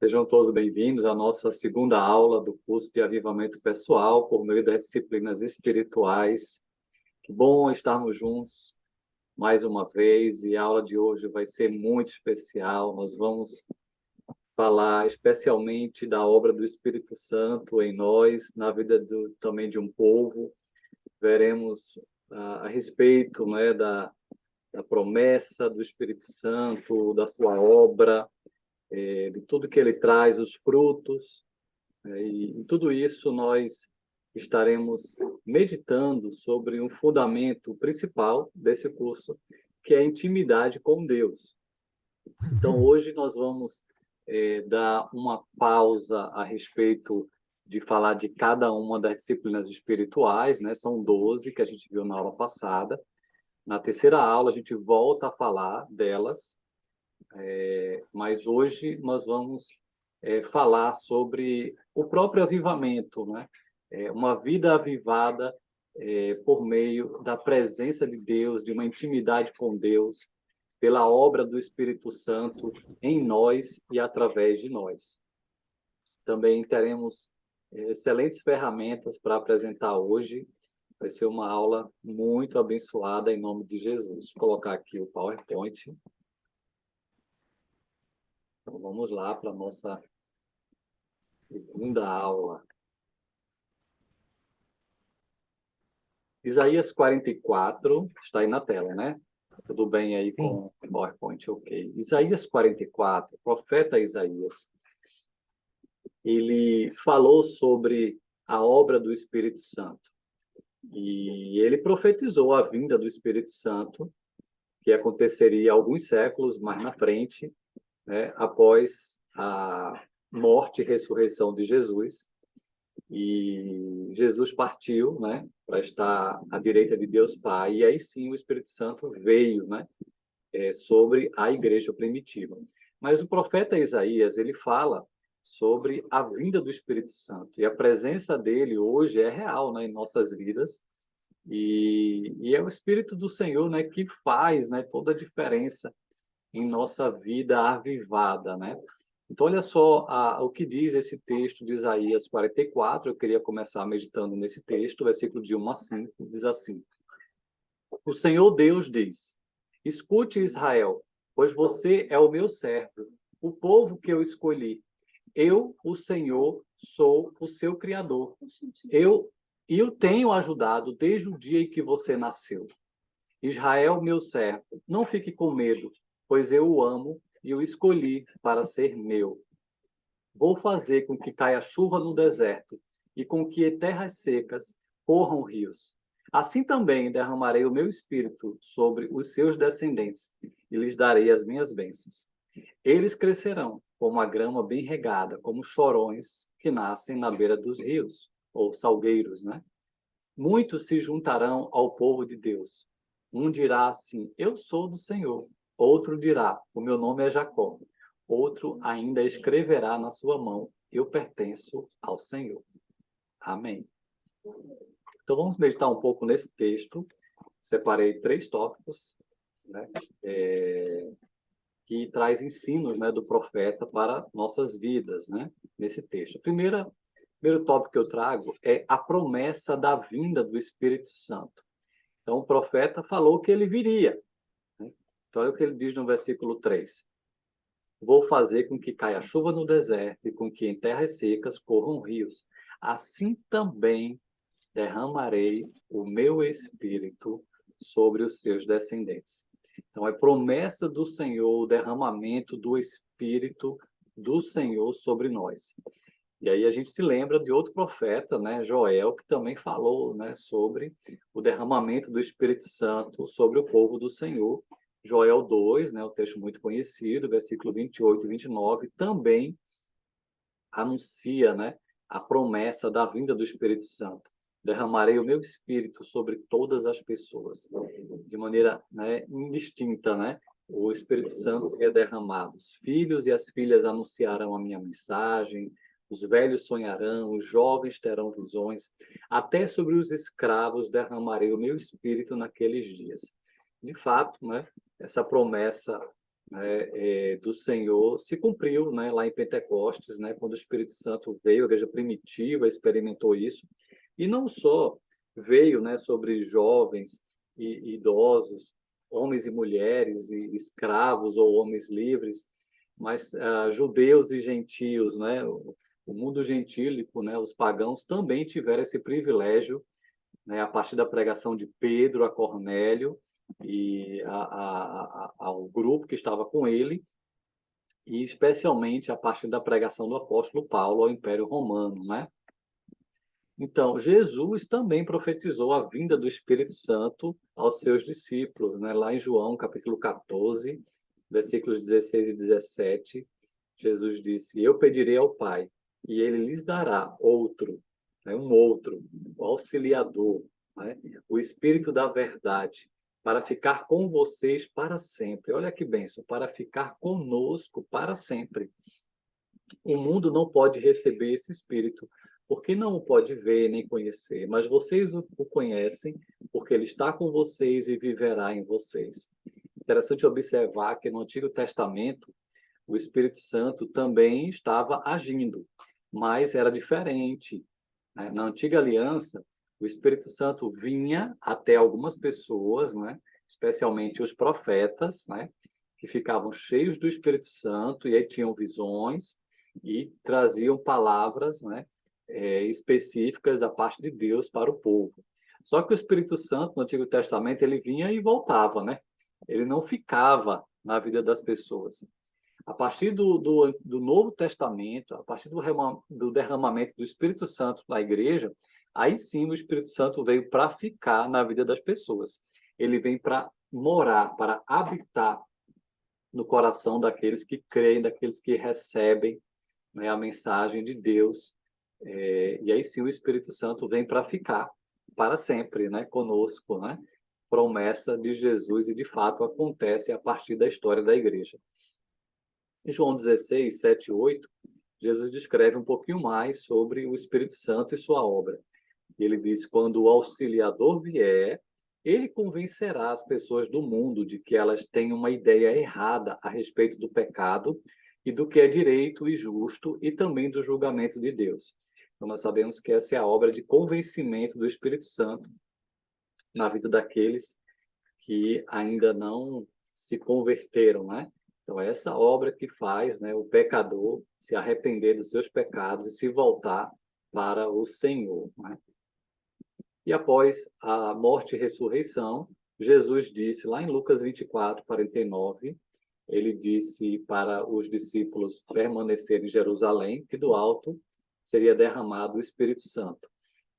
Sejam todos bem-vindos à nossa segunda aula do curso de Avivamento Pessoal por meio das disciplinas espirituais. Que bom estarmos juntos mais uma vez e a aula de hoje vai ser muito especial. Nós vamos falar especialmente da obra do Espírito Santo em nós, na vida também de um povo. Veremos a respeito, né, da promessa do Espírito Santo, da sua obra, de tudo que ele traz, os frutos, e em tudo isso nós estaremos meditando sobre um fundamento principal desse curso, que é a intimidade com Deus. Então, hoje nós vamos dar uma pausa a respeito de falar de cada uma das disciplinas espirituais, né? São 12 que a gente viu na aula passada. Na terceira aula, a gente volta a falar delas, mas hoje nós vamos falar sobre o próprio avivamento, né? Uma vida avivada por meio da presença de Deus, de uma intimidade com Deus, pela obra do Espírito Santo em nós e através de nós. Também teremos excelentes ferramentas para apresentar hoje. Vai ser uma aula muito abençoada em nome de Jesus. Vou colocar aqui o PowerPoint. Então, vamos lá para a nossa segunda aula. Isaías 44, está aí na tela, né? Tudo bem aí com o PowerPoint? Ok. Isaías 44, o profeta Isaías, ele falou sobre a obra do Espírito Santo. E ele profetizou a vinda do Espírito Santo, que aconteceria alguns séculos mais na frente, né, após a morte e ressurreição de Jesus. E Jesus partiu, né, para estar à direita de Deus Pai, e aí sim o Espírito Santo veio, né, sobre a igreja primitiva. Mas o profeta Isaías, ele fala sobre a vinda do Espírito Santo, e a presença dele hoje é real, né, em nossas vidas, e é o Espírito do Senhor, né, que faz, né, toda a diferença em nossa vida avivada, né? Então, olha só o que diz esse texto de Isaías 44. Eu queria começar meditando nesse texto, versículo de 1 a 5, diz assim: O Senhor Deus diz: Escute, Israel, pois você é o meu servo, o povo que eu escolhi. Eu, o Senhor, sou o seu Criador. Eu o tenho ajudado desde o dia em que você nasceu. Israel, meu servo, não fique com medo, pois eu o amo e o escolhi para ser meu. Vou fazer com que caia chuva no deserto e com que em terras secas corram rios. Assim também derramarei o meu espírito sobre os seus descendentes e lhes darei as minhas bênçãos. Eles crescerão como a grama bem regada, como chorões que nascem na beira dos rios, ou salgueiros, né? Muitos se juntarão ao povo de Deus. Um dirá assim: Eu sou do Senhor. Outro dirá: O meu nome é Jacó. Outro ainda escreverá na sua mão: Eu pertenço ao Senhor. Amém. Então vamos meditar um pouco nesse texto. Separei 3 tópicos, né, que traz ensinos, né, do profeta para nossas vidas, né, nesse texto. O primeiro tópico que eu trago é a promessa da vinda do Espírito Santo. Então, o profeta falou que ele viria, né? Então, olha o que ele diz no versículo 3. Vou fazer com que caia chuva no deserto e com que em terras secas corram rios. Assim também derramarei o meu espírito sobre os seus descendentes. Então, é promessa do Senhor o derramamento do Espírito do Senhor sobre nós. E aí a gente se lembra de outro profeta, né, Joel, que também falou, né, sobre o derramamento do Espírito Santo sobre o povo do Senhor. Joel 2, né, o texto muito conhecido, versículo 28 e 29, também anuncia, né, a promessa da vinda do Espírito Santo. Derramarei o meu Espírito sobre todas as pessoas, de maneira, né, indistinta, né? O Espírito Santo seria derramado. Os filhos e as filhas anunciarão a minha mensagem, os velhos sonharão, os jovens terão visões, até sobre os escravos derramarei o meu espírito naqueles dias. De fato, né, essa promessa, né, do Senhor se cumpriu, né, lá em Pentecostes, né, quando o Espírito Santo veio, a igreja primitiva experimentou isso, e não só veio, né, sobre jovens e idosos, homens e mulheres, e escravos ou homens livres, mas judeus e gentios, né, o mundo gentílico, né, os pagãos também tiveram esse privilégio, né, a partir da pregação de Pedro a Cornélio e ao grupo que estava com ele, e especialmente a partir da pregação do apóstolo Paulo ao Império Romano, né? Então, Jesus também profetizou a vinda do Espírito Santo aos seus discípulos, né? Lá em João, capítulo 14, versículos 16 e 17, Jesus disse: Eu pedirei ao Pai, e ele lhes dará outro, né? Um outro, o auxiliador, né? O Espírito da verdade, para ficar com vocês para sempre. Olha que bênção, para ficar conosco para sempre. O mundo não pode receber esse Espírito, porque não o pode ver nem conhecer, mas vocês o conhecem, porque ele está com vocês e viverá em vocês. Interessante observar que no Antigo Testamento, o Espírito Santo também estava agindo, mas era diferente, né? Na Antiga Aliança, o Espírito Santo vinha até algumas pessoas, né? Especialmente os profetas, né? Que ficavam cheios do Espírito Santo e aí tinham visões e traziam palavras, né? Específicas da parte de Deus para o povo. Só que o Espírito Santo, no Antigo Testamento, ele vinha e voltava, né? Ele não ficava na vida das pessoas. A partir do Novo Testamento, a partir do derramamento do Espírito Santo na igreja, aí sim o Espírito Santo veio para ficar na vida das pessoas. Ele vem para morar, para habitar no coração daqueles que creem, daqueles que recebem, né, a mensagem de Deus. E aí sim o Espírito Santo vem para ficar para sempre, né, conosco, né? Promessa de Jesus e de fato acontece a partir da história da igreja. Em João 16, 7 e 8, Jesus descreve um pouquinho mais sobre o Espírito Santo e sua obra. Ele diz: quando o auxiliador vier, ele convencerá as pessoas do mundo de que elas têm uma ideia errada a respeito do pecado e do que é direito e justo e também do julgamento de Deus. Então, nós sabemos que essa é a obra de convencimento do Espírito Santo na vida daqueles que ainda não se converteram, né? Então, é essa obra que faz, né, o pecador se arrepender dos seus pecados e se voltar para o Senhor, né? E após a morte e ressurreição, Jesus disse, lá em Lucas 24, 49, ele disse para os discípulos permanecerem em Jerusalém, que do alto seria derramado o Espírito Santo.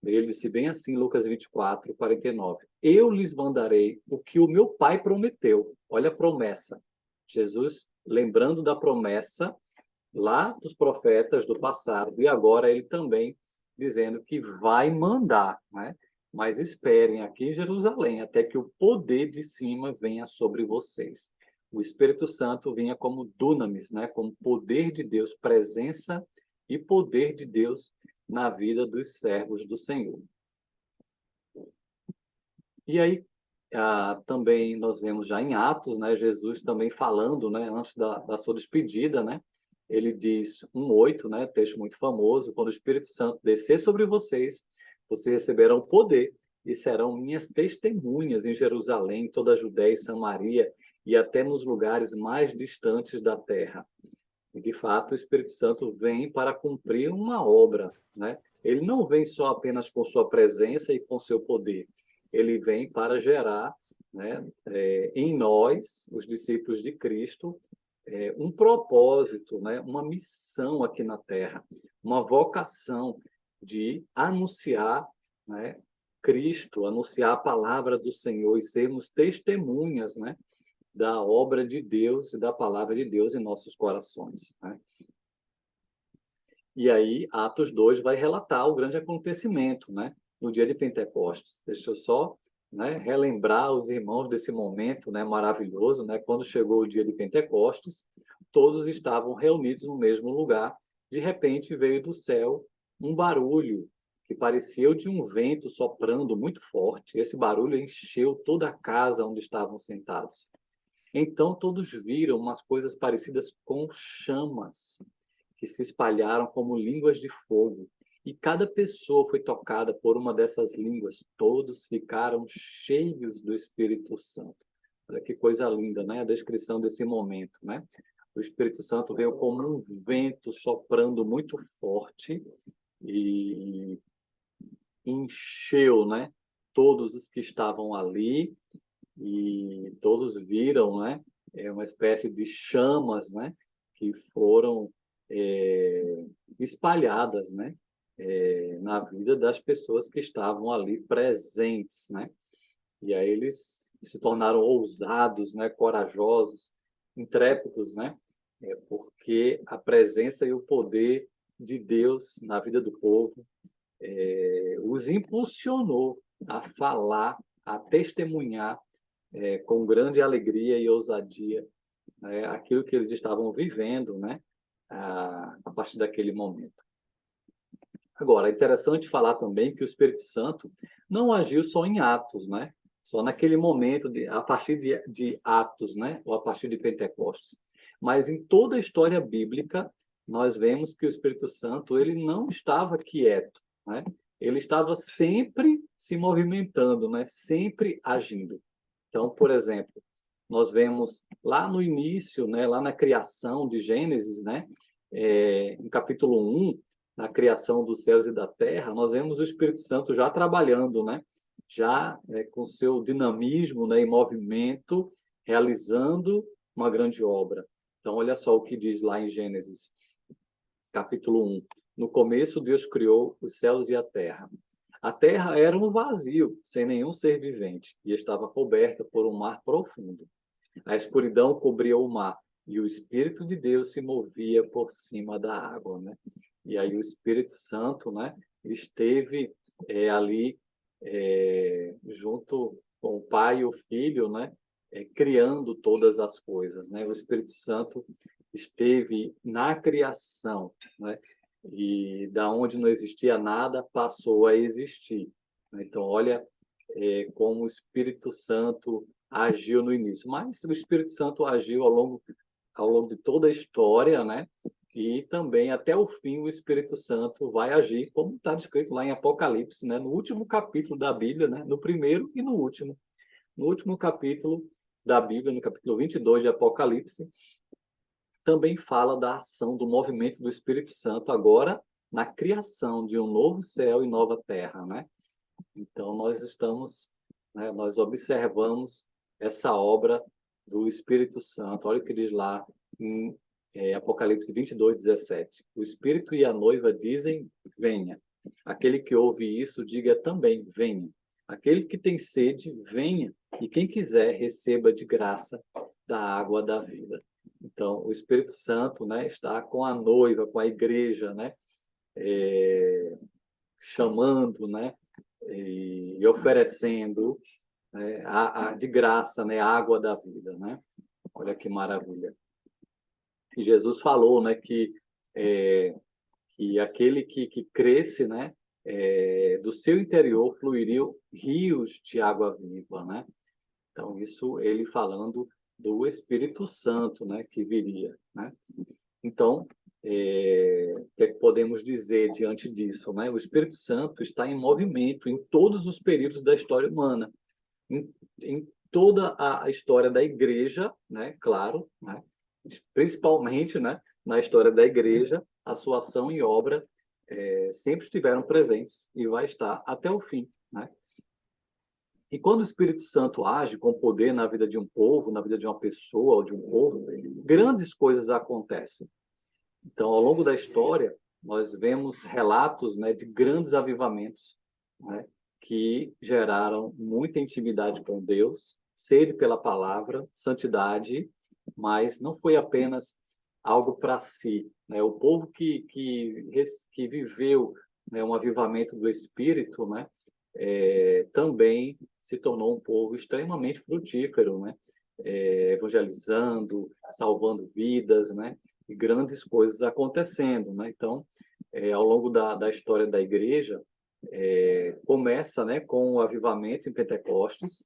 Ele disse bem assim, Lucas 24, 49. Eu lhes mandarei o que o meu Pai prometeu. Olha a promessa. Jesus, lembrando da promessa lá dos profetas do passado, e agora ele também dizendo que vai mandar, né? Mas esperem aqui em Jerusalém, até que o poder de cima venha sobre vocês. O Espírito Santo vinha como dunamis, né? Como poder de Deus, presença e poder de Deus na vida dos servos do Senhor. E aí, também nós vemos já em Atos, né, Jesus também falando, né, antes da sua despedida, né, ele diz 1:8, né, texto muito famoso: quando o Espírito Santo descer sobre vocês, vocês receberão poder e serão minhas testemunhas em Jerusalém, toda a Judéia e Samaria e até nos lugares mais distantes da terra. E, de fato, o Espírito Santo vem para cumprir uma obra, né? Ele não vem só apenas com sua presença e com seu poder. Ele vem para gerar, né, em nós, os discípulos de Cristo, um propósito, né, uma missão aqui na Terra, uma vocação de anunciar, né, Cristo, anunciar a palavra do Senhor e sermos testemunhas, né, da obra de Deus e da palavra de Deus em nossos corações, né? E aí, Atos 2 vai relatar o grande acontecimento, né? No dia de Pentecostes. Deixa eu só, né, relembrar os irmãos desse momento, né, maravilhoso, né? Quando chegou o dia de Pentecostes, todos estavam reunidos no mesmo lugar. De repente, veio do céu um barulho que parecia o de um vento soprando muito forte. Esse barulho encheu toda a casa onde estavam sentados. Então todos viram umas coisas parecidas com chamas, que se espalharam como línguas de fogo. E cada pessoa foi tocada por uma dessas línguas. Todos ficaram cheios do Espírito Santo. Olha que coisa linda, né? A descrição desse momento, né? O Espírito Santo veio como um vento soprando muito forte e encheu, né? Todos os que estavam ali, e todos viram, né? Uma espécie de chamas, né? Que foram espalhadas, né? Na vida das pessoas que estavam ali presentes, né? E aí eles se tornaram ousados, né? Corajosos, intrépidos, né? Porque a presença e o poder de Deus na vida do povo os impulsionou a falar, a testemunhar com grande alegria e ousadia, né, aquilo que eles estavam vivendo, né, a partir daquele momento. Agora, é interessante falar também que o Espírito Santo não agiu só em Atos, né? Só naquele momento, a partir de Atos, né? Ou a partir de Pentecostes. Mas em toda a história bíblica, nós vemos que o Espírito Santo ele não estava quieto, né? Ele estava sempre se movimentando, né? Sempre agindo. Então, por exemplo, nós vemos lá no início, né? Lá na criação de Gênesis, né? Em capítulo 1, na criação dos céus e da terra, nós vemos o Espírito Santo já trabalhando, né? Já com seu dinamismo, né, em movimento, realizando uma grande obra. Então, olha só o que diz lá em Gênesis, capítulo 1. No começo, Deus criou os céus e a terra. A terra era um vazio, sem nenhum ser vivente, e estava coberta por um mar profundo. A escuridão cobria o mar, e o Espírito de Deus se movia por cima da água, né? E aí o Espírito Santo, né, esteve ali junto com o Pai e o Filho, né, criando todas as coisas, né? O Espírito Santo esteve na criação, né? E da onde não existia nada passou a existir. Então, olha como o Espírito Santo agiu no início, mas o Espírito Santo agiu ao longo de toda a história, né? E também até o fim o Espírito Santo vai agir, como está descrito lá em Apocalipse, né? No último capítulo da Bíblia, né? No primeiro e no último. No último capítulo da Bíblia, no capítulo 22 de Apocalipse, também fala da ação, do movimento do Espírito Santo agora na criação de um novo céu e nova terra, né? Então nós estamos, né, nós observamos essa obra do Espírito Santo. Olha o que diz lá em Apocalipse 22:17. O Espírito e a noiva dizem, venha. Aquele que ouve isso, diga também, venha. Aquele que tem sede, venha. E quem quiser, receba de graça da água da vida. Então, o Espírito Santo, né, está com a noiva, com a igreja, né, chamando, né, e oferecendo, né, de graça, né, a água da vida, né? Olha que maravilha. E Jesus falou, né, que aquele que cresce, né, do seu interior fluiriam rios de água viva, né? Então isso ele falando do Espírito Santo, né, que viria, né? Então, o que é que podemos dizer diante disso, né? O Espírito Santo está em movimento em todos os períodos da história humana, em toda a história da igreja, né? Claro, né? Principalmente, né? Na história da igreja, a sua ação e obra sempre estiveram presentes e vai estar até o fim, né? E quando o Espírito Santo age com poder na vida de um povo, na vida de uma pessoa ou de um povo, grandes coisas acontecem. Então, ao longo da história, nós vemos relatos, né, de grandes avivamentos, né, que geraram muita intimidade com Deus, sede pela palavra, santidade, mas não foi apenas algo para si, né? O povo que viveu, né, um avivamento do Espírito, né, também se tornou um povo extremamente frutífero, né? Evangelizando, salvando vidas, né? E grandes coisas acontecendo, né? Então, ao longo da história da igreja, começa, né, com o avivamento em Pentecostes,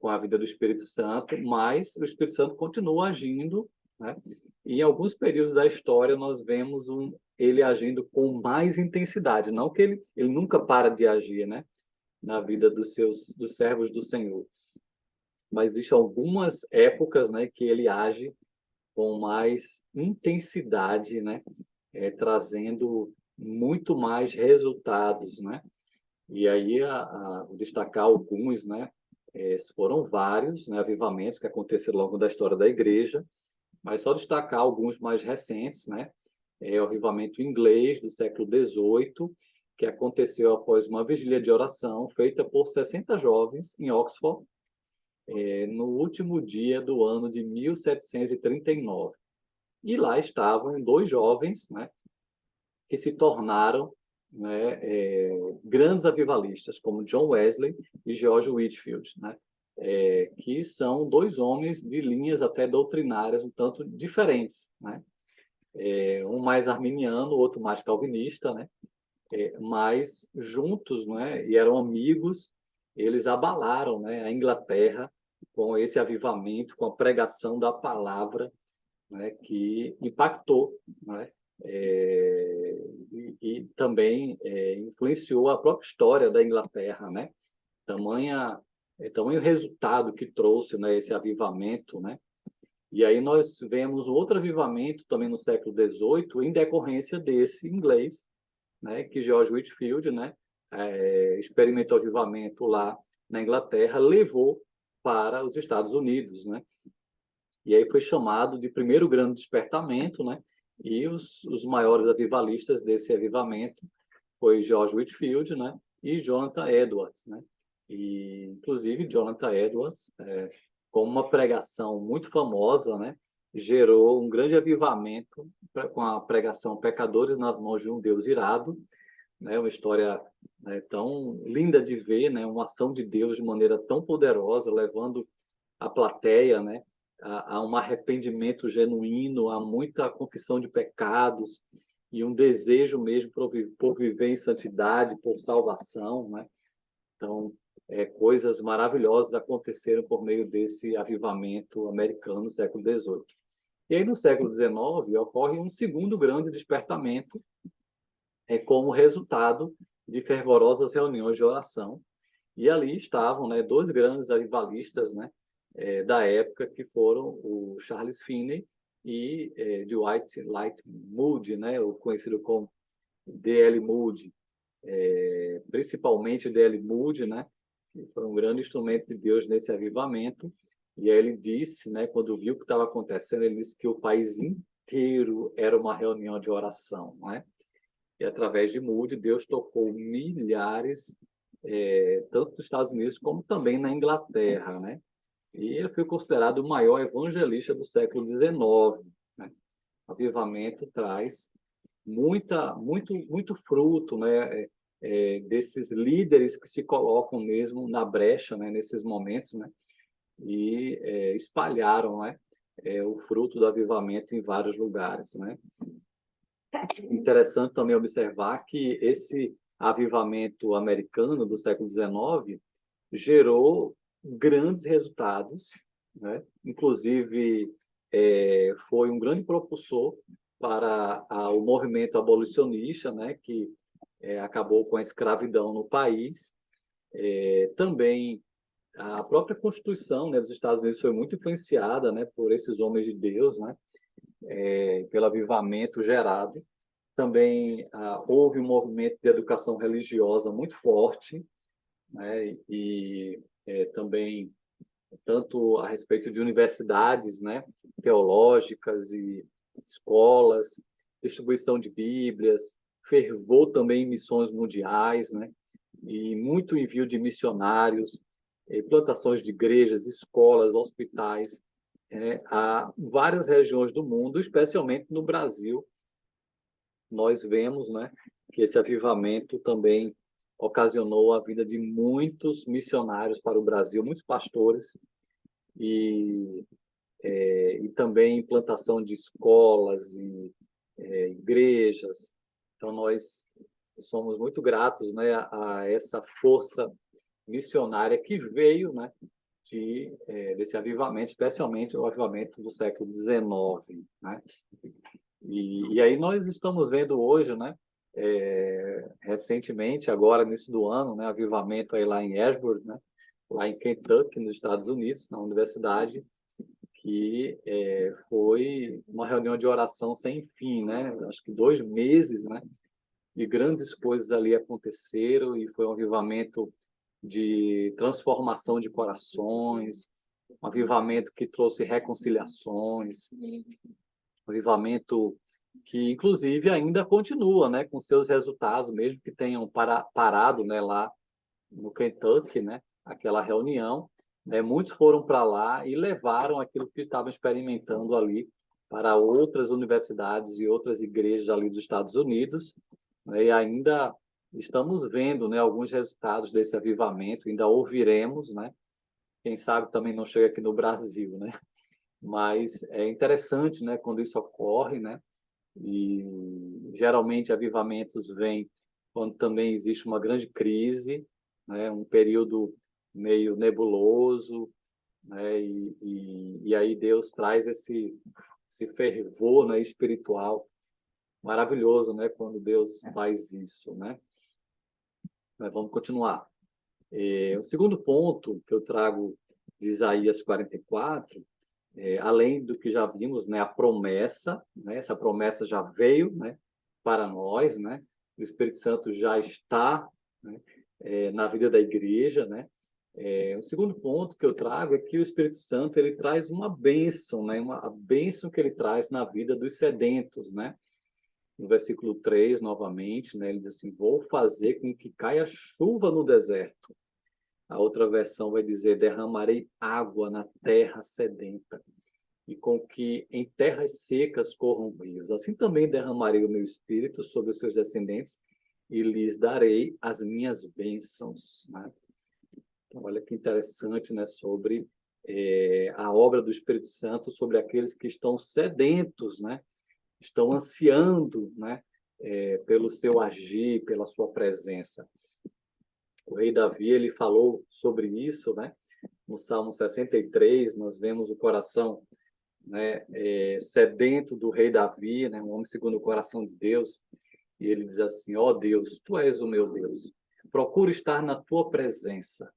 com a vida do Espírito Santo, mas o Espírito Santo continua agindo, né? E em alguns períodos da história nós vemos ele agindo com mais intensidade, não que ele nunca para de agir, né? Na vida dos servos do Senhor. Mas existem algumas épocas, né, que ele age com mais intensidade, né? Trazendo muito mais resultados, né? E aí, vou destacar alguns, né? Foram vários, né, avivamentos que aconteceram ao longo da história da igreja, mas só destacar alguns mais recentes, né? O avivamento inglês do século XVIII, que aconteceu após uma vigília de oração feita por 60 jovens em Oxford, no último dia do ano de 1739. E lá estavam dois jovens, né, que se tornaram, né, grandes avivalistas, como John Wesley e George Whitefield, né, que são dois homens de linhas até doutrinárias um tanto diferentes, né? Um mais arminiano, o outro mais calvinista, né? Mas juntos, né, e eram amigos, eles abalaram, né, a Inglaterra com esse avivamento, com a pregação da palavra, né, que impactou, né, e também influenciou a própria história da Inglaterra, né? Tamanho resultado que trouxe, né, esse avivamento, né? E aí nós vemos outro avivamento também no século XVIII em decorrência desse inglês, né, que George Whitefield, né, experimentou avivamento lá na Inglaterra, levou para os Estados Unidos, né? E aí foi chamado de primeiro grande despertamento, né? E os maiores avivalistas desse avivamento foi George Whitefield, né? E Jonathan Edwards, né? E inclusive Jonathan Edwards, com uma pregação muito famosa, né? Gerou um grande avivamento com a pregação Pecadores nas mãos de um Deus irado, né? Uma história, né, tão linda de ver, né? Uma ação de Deus de maneira tão poderosa, levando a plateia, né, a um arrependimento genuíno, a muita confissão de pecados e um desejo mesmo por viver em santidade, por salvação, né? Então, coisas maravilhosas aconteceram por meio desse avivamento americano no século XVIII. E aí, no século XIX, ocorre um segundo grande despertamento, como resultado de fervorosas reuniões de oração. E ali estavam, né, dois grandes avivalistas, né, da época, que foram o Charles Finney e Dwight Light Moody, né, o conhecido como D.L. Moody, principalmente D.L. Moody, né, que foi um grande instrumento de Deus nesse avivamento. E aí ele disse, né, quando viu o que estava acontecendo, ele disse que o país inteiro era uma reunião de oração, né? E através de Moody, Deus tocou milhares, tanto nos Estados Unidos como também na Inglaterra, né? E ele foi considerado o maior evangelista do século XIX, né? O avivamento traz muito fruto, né? Desses líderes que se colocam mesmo na brecha, né? Nesses momentos, né? E espalharam, né? O fruto do avivamento em vários lugares, né? Interessante também observar que esse avivamento americano do século XIX gerou grandes resultados, né? Inclusive, foi um grande propulsor para o movimento abolicionista, né? Que acabou com a escravidão no país. Também a própria Constituição, né, dos Estados Unidos foi muito influenciada, né, por esses homens de Deus, né? Pelo avivamento gerado. Também houve um movimento de educação religiosa muito forte, né? E também tanto a respeito de universidades, né, teológicas e escolas, distribuição de Bíblias, fervor também em missões mundiais, né? E muito envio de missionários, plantações de igrejas, escolas, hospitais, a várias regiões do mundo, especialmente no Brasil. Nós vemos, né, que esse avivamento também ocasionou a vida de muitos missionários para o Brasil, muitos pastores, e, e também implantação de escolas e igrejas. Então, nós somos muito gratos, né, a essa força missionária que veio, né, desse avivamento, especialmente o avivamento do século XIX, né? E aí nós estamos vendo hoje, né, recentemente, agora, início do ano, né, avivamento aí lá em Ashburn, né, lá em Kentucky, nos Estados Unidos, na universidade, que foi uma reunião de oração sem fim, né? Acho que 2 meses, né? E grandes coisas ali aconteceram e foi um avivamento de transformação de corações, um avivamento que trouxe reconciliações, um avivamento que, inclusive, ainda continua, né? Com seus resultados, mesmo que tenham parado, né? Lá no Kentucky, né? Aquela reunião, né? Muitos foram para lá e levaram aquilo que estavam experimentando ali para outras universidades e outras igrejas ali dos Estados Unidos, né? E ainda estamos vendo, né, alguns resultados desse avivamento, ainda ouviremos, né? Quem sabe também não chega aqui no Brasil, né? Mas é interessante, né, quando isso ocorre, né? E geralmente avivamentos vêm quando também existe uma grande crise, né? Um período meio nebuloso, né? E aí Deus traz esse fervor, né, espiritual maravilhoso, né? Quando Deus faz isso, né? Mas vamos continuar. O segundo ponto que eu trago de Isaías 44, além do que já vimos, né, a promessa, né, essa promessa já veio, né, para nós, né, o Espírito Santo já está, né, na vida da igreja, né. O segundo ponto que eu trago é que o Espírito Santo ele traz uma bênção, né, a bênção que ele traz na vida dos sedentos, né. No versículo 3, novamente, né, ele diz assim: vou fazer com que caia chuva no deserto. A outra versão vai dizer: derramarei água na terra sedenta, e com que em terras secas corram rios. Assim também derramarei o meu espírito sobre os seus descendentes e lhes darei as minhas bênçãos. Né? Então, olha que interessante, né, sobre a obra do Espírito Santo sobre aqueles que estão sedentos, né? Estão ansiando, né, pelo seu agir, pela sua presença. O rei Davi, ele falou sobre isso, né? No Salmo 63, nós vemos o coração, né, sedento do rei Davi, né, um homem segundo o coração de Deus, e ele diz assim: ó Deus, tu és o meu Deus, procuro estar na tua presença.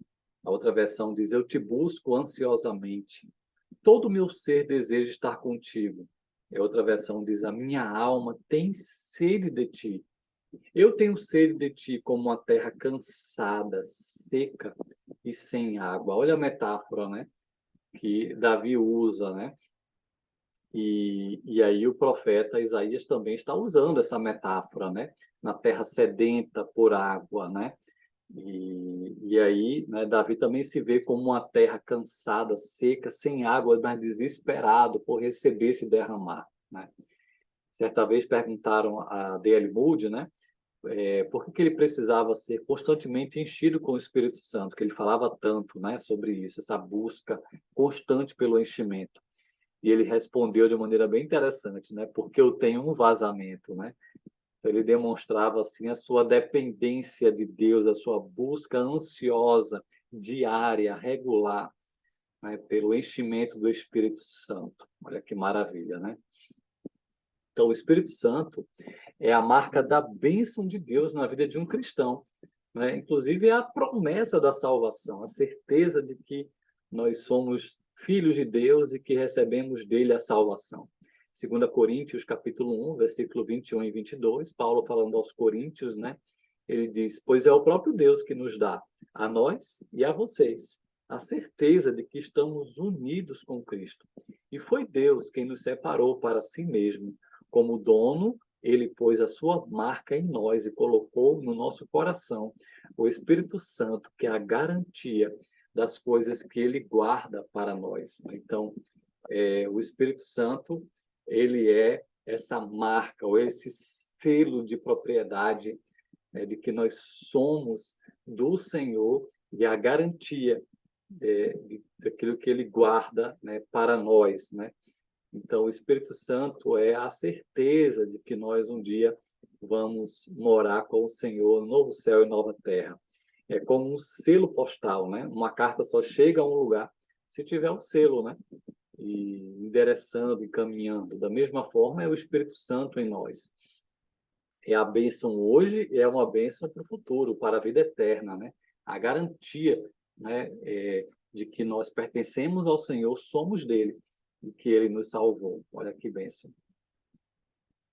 A outra versão diz: eu te busco ansiosamente, todo o meu ser deseja estar contigo. E a outra versão diz: a minha alma tem sede de ti. Eu tenho sede de ti como uma terra cansada, seca e sem água. Olha a metáfora, né, que Davi usa, né? E aí o profeta Isaías também está usando essa metáfora, né? Na terra sedenta por água, né? E aí, né, Davi também se vê como uma terra cansada, seca, sem água, mas desesperado por receber se derramar, né? Certa vez perguntaram a D.L. Moody, né? Por que ele precisava ser constantemente enchido com o Espírito Santo, que ele falava tanto, né, sobre isso, essa busca constante pelo enchimento. E ele respondeu de maneira bem interessante, né? Porque eu tenho um vazamento, né? Então, ele demonstrava assim a sua dependência de Deus, a sua busca ansiosa, diária, regular, né? Pelo enchimento do Espírito Santo. Olha que maravilha, né? Então, o Espírito Santo é a marca da bênção de Deus na vida de um cristão, né? Inclusive, é a promessa da salvação, a certeza de que nós somos filhos de Deus e que recebemos dele a salvação. 2 Coríntios, capítulo 1, versículo 21 e 22, Paulo falando aos coríntios, né? Ele diz: pois é o próprio Deus que nos dá, a nós e a vocês, a certeza de que estamos unidos com Cristo. E foi Deus quem nos separou para si mesmo. Como dono, ele pôs a sua marca em nós e colocou no nosso coração o Espírito Santo, que é a garantia das coisas que ele guarda para nós. Então, o Espírito Santo, ele é essa marca, ou esse selo de propriedade, né, de que nós somos do Senhor e a garantia daquilo que ele guarda, né, para nós, né? Então, o Espírito Santo é a certeza de que nós um dia vamos morar com o Senhor, no novo céu e nova terra. É como um selo postal, né? Uma carta só chega a um lugar se tiver o selo, né? E endereçando e caminhando. Da mesma forma, é o Espírito Santo em nós. É a bênção hoje e é uma bênção para o futuro, para a vida eterna, né? A garantia, né, de que nós pertencemos ao Senhor, somos dele e que ele nos salvou. Olha que bênção.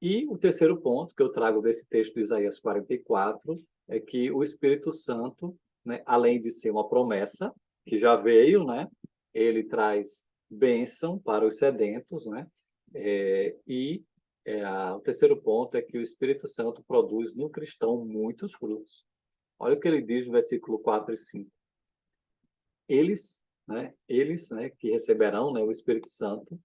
E o terceiro ponto que eu trago desse texto de Isaías 44 é que o Espírito Santo, né, além de ser uma promessa que já veio, né, ele traz bênção para os sedentos, né, o terceiro ponto é que o Espírito Santo produz no cristão muitos frutos. Olha o que ele diz no versículo 4 e 5. Eles, que receberão, né, o Espírito Santo,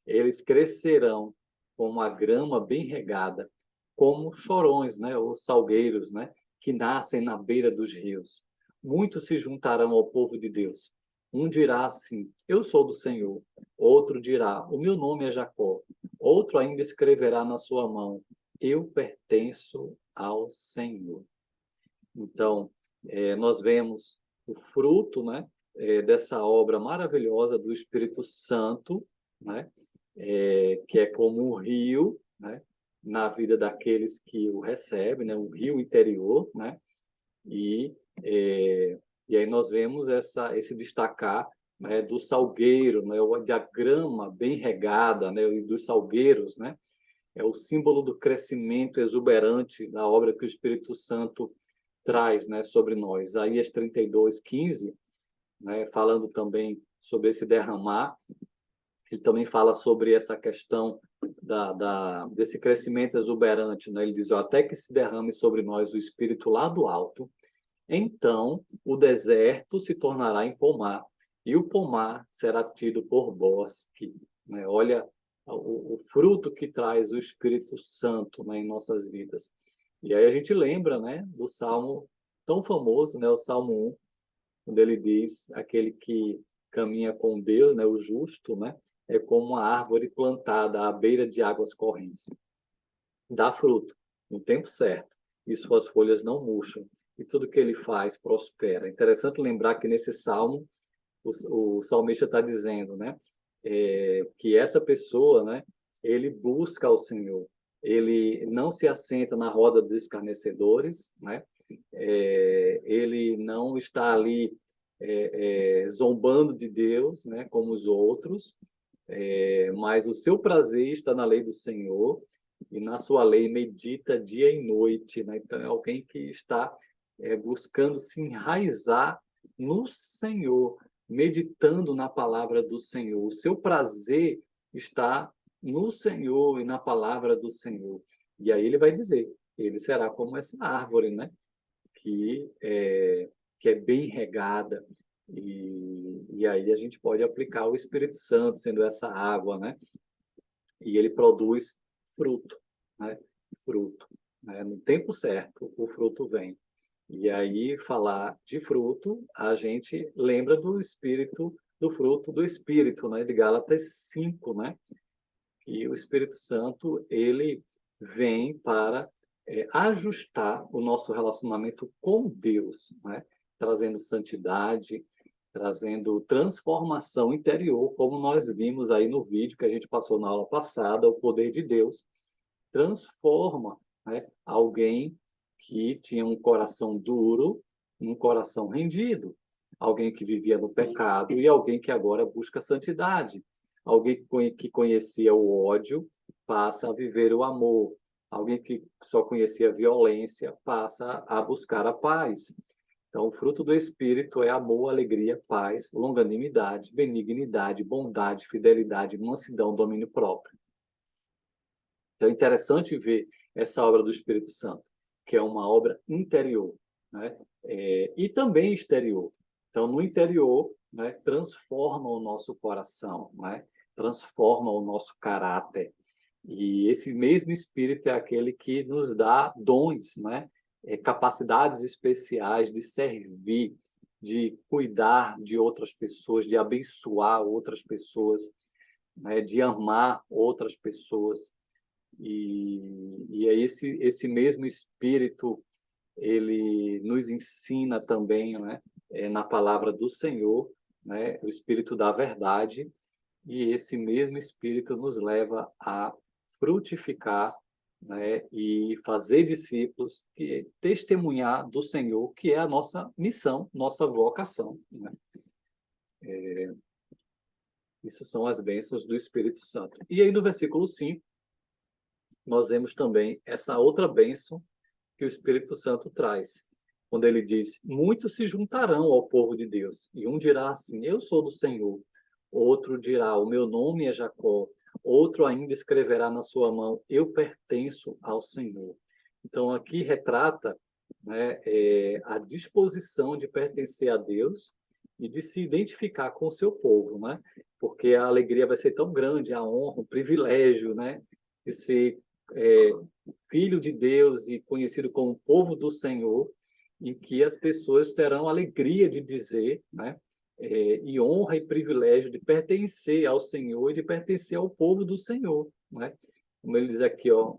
eles crescerão como a grama bem regada, como chorões, né, ou salgueiros, né, que nascem na beira dos rios. Muitos se juntarão ao povo de Deus. Um dirá assim: eu sou do Senhor. Outro dirá: o meu nome é Jacó. Outro ainda escreverá na sua mão: eu pertenço ao Senhor. Então, nós vemos o fruto, né, dessa obra maravilhosa do Espírito Santo, né, que é como um rio, né, na vida daqueles que o recebem, né, um rio interior, né, e, e aí nós vemos esse destacar, né, do salgueiro, né, o diagrama bem regada, né, e dos salgueiros, né, é o símbolo do crescimento exuberante da obra que o Espírito Santo traz, né, sobre nós. Isaías 32:15, né, falando também sobre esse derramar, ele também fala sobre essa questão desse crescimento exuberante, né? Ele diz: até que se derrame sobre nós o Espírito lá do alto, então o deserto se tornará em pomar, e o pomar será tido por bosque. Né? Olha o fruto que traz o Espírito Santo, né, em nossas vidas. E aí a gente lembra, né, do Salmo tão famoso, né, o Salmo 1, quando ele diz: aquele que caminha com Deus, né, o justo, né, é como uma árvore plantada à beira de águas correntes. Dá fruto no tempo certo, e suas folhas não murcham, e tudo que ele faz prospera. É interessante lembrar que nesse salmo, o salmista está dizendo, né, que essa pessoa, né, ele busca ao Senhor, ele não se assenta na roda dos escarnecedores, né, ele não está ali zombando de Deus, né, como os outros, mas o seu prazer está na lei do Senhor e na sua lei medita dia e noite, né? Então é alguém que está buscando se enraizar no Senhor, meditando na palavra do Senhor. O seu prazer está no Senhor e na palavra do Senhor. E aí ele vai dizer: ele será como essa árvore, né? Que é bem regada, e aí a gente pode aplicar o Espírito Santo sendo essa água, né? E ele produz fruto, né? Fruto, né? No tempo certo, o fruto vem. E aí falar de fruto, a gente lembra do Espírito, do fruto do Espírito, né? De Gálatas 5, né? E o Espírito Santo, ele vem para ajustar o nosso relacionamento com Deus, né? Trazendo santidade, trazendo transformação interior, como nós vimos aí no vídeo que a gente passou na aula passada. O poder de Deus transforma, né, alguém que tinha um coração duro em um coração rendido, alguém que vivia no pecado e alguém que agora busca santidade, alguém que conhecia o ódio passa a viver o amor, alguém que só conhecia a violência passa a buscar a paz. Então, o fruto do Espírito é amor, alegria, paz, longanimidade, benignidade, bondade, fidelidade, mansidão, domínio próprio. Então, é interessante ver essa obra do Espírito Santo, que é uma obra interior, né? E também exterior. Então, no interior, né, transforma o nosso coração, né? Transforma o nosso caráter. E esse mesmo Espírito é aquele que nos dá dons, né? Capacidades especiais de servir, de cuidar de outras pessoas, de abençoar outras pessoas, né? De amar outras pessoas. E é esse mesmo Espírito, ele nos ensina também, né? Na palavra do Senhor, né, o Espírito da verdade, e esse mesmo Espírito nos leva a frutificar, né, e fazer discípulos, que testemunhar do Senhor, que é a nossa missão, nossa vocação, né? Isso são as bênçãos do Espírito Santo. E aí no versículo 5, nós vemos também essa outra bênção que o Espírito Santo traz. Quando ele diz: muitos se juntarão ao povo de Deus, e um dirá assim: eu sou do Senhor. Outro dirá: o meu nome é Jacó. Outro ainda escreverá na sua mão: eu pertenço ao Senhor. Então aqui retrata, né, a disposição de pertencer a Deus e de se identificar com o seu povo, né? Porque a alegria vai ser tão grande, a honra, o privilégio, né, de ser é, filho de Deus e conhecido como povo do Senhor, em que as pessoas terão alegria de dizer, né, e honra e privilégio de pertencer ao Senhor e de pertencer ao povo do Senhor, né? Como ele diz aqui, ó,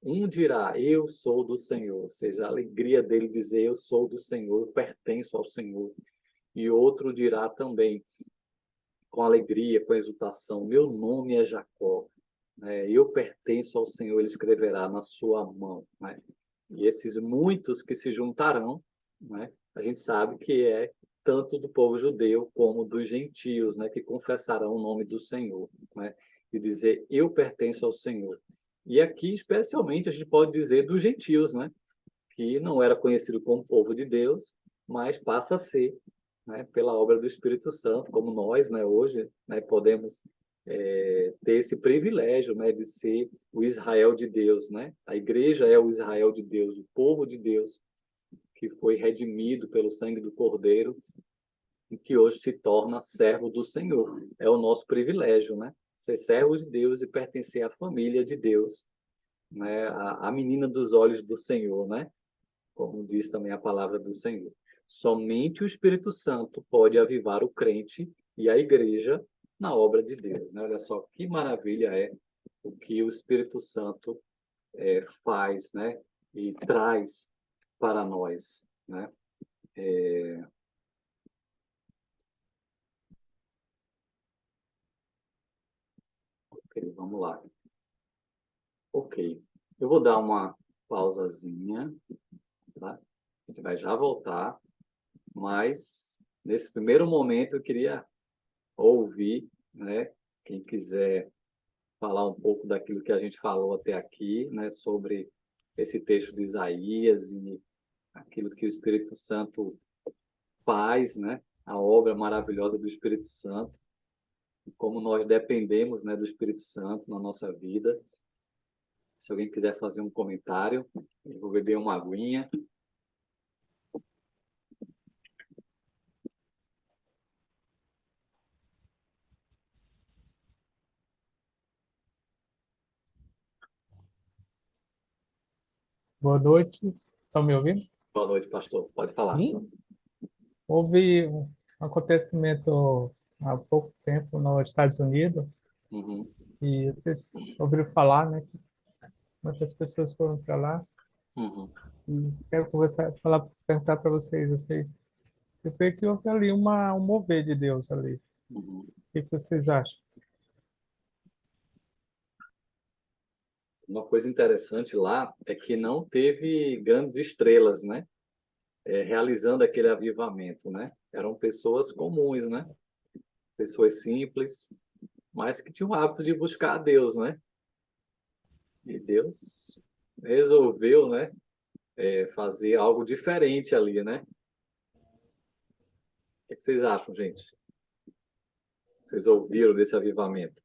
um dirá: eu sou do Senhor, ou seja, a alegria dele dizer: eu sou do Senhor, eu pertenço ao Senhor. E outro dirá também, com alegria, com exultação: meu nome é Jacó, né? Eu pertenço ao Senhor, ele escreverá na sua mão, né? E esses muitos que se juntarão, né, a gente sabe que é tanto do povo judeu como dos gentios, né, que confessarão o nome do Senhor, né, e dizer: eu pertenço ao Senhor. E aqui, especialmente, a gente pode dizer dos gentios, né, que não era conhecido como povo de Deus, mas passa a ser, né, pela obra do Espírito Santo, como nós, né, hoje, né, podemos ter esse privilégio, né, de ser o Israel de Deus, né? A igreja é o Israel de Deus, o povo de Deus, que foi redimido pelo sangue do Cordeiro e que hoje se torna servo do Senhor. É o nosso privilégio, né? Ser servo de Deus e pertencer à família de Deus, né? A menina dos olhos do Senhor, né? Como diz também a palavra do Senhor. Somente o Espírito Santo pode avivar o crente e a igreja na obra de Deus, né? Olha só que maravilha é o que o Espírito Santo faz, né? E traz para nós, né? Ok, vamos lá. Ok, eu vou dar uma pausazinha, tá? A gente vai já voltar, mas nesse primeiro momento eu queria ouvir, né? Quem quiser falar um pouco daquilo que a gente falou até aqui, né, sobre esse texto de Isaías e aquilo que o Espírito Santo faz, né, a obra maravilhosa do Espírito Santo, e como nós dependemos, né, do Espírito Santo na nossa vida. Se alguém quiser fazer um comentário, eu vou beber uma aguinha. Boa noite, estão me ouvindo? Boa noite, pastor. Pode falar. Sim. Houve um acontecimento há pouco tempo nos Estados Unidos Uhum, e vocês ouviram falar, né, que muitas pessoas foram para lá uhum, e quero conversar, perguntar para vocês, assim, eu creio que houve ali um mover de Deus ali. O uhum. que vocês acham? Uma coisa interessante lá é que não teve grandes estrelas, né, realizando aquele avivamento, né? Eram pessoas comuns, né? Pessoas simples, mas que tinham o hábito de buscar a Deus, né? E Deus resolveu, né, fazer algo diferente ali, né? O que vocês acham, gente? Vocês ouviram desse avivamento?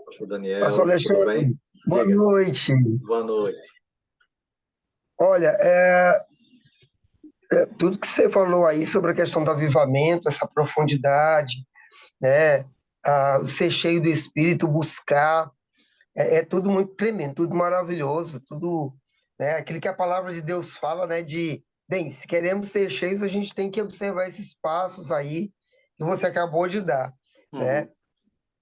Pastor Pastor Daniel, tudo bem? Alexandre, boa Diga. noite. Boa noite. Olha, tudo que você falou aí sobre a questão do avivamento, essa profundidade, né, ser cheio do Espírito, buscar, é tudo muito tremendo, tudo maravilhoso, tudo, né, aquilo que a palavra de Deus fala, né, bem, se queremos ser cheios, a gente tem que observar esses passos aí que você acabou de dar, né? Uhum,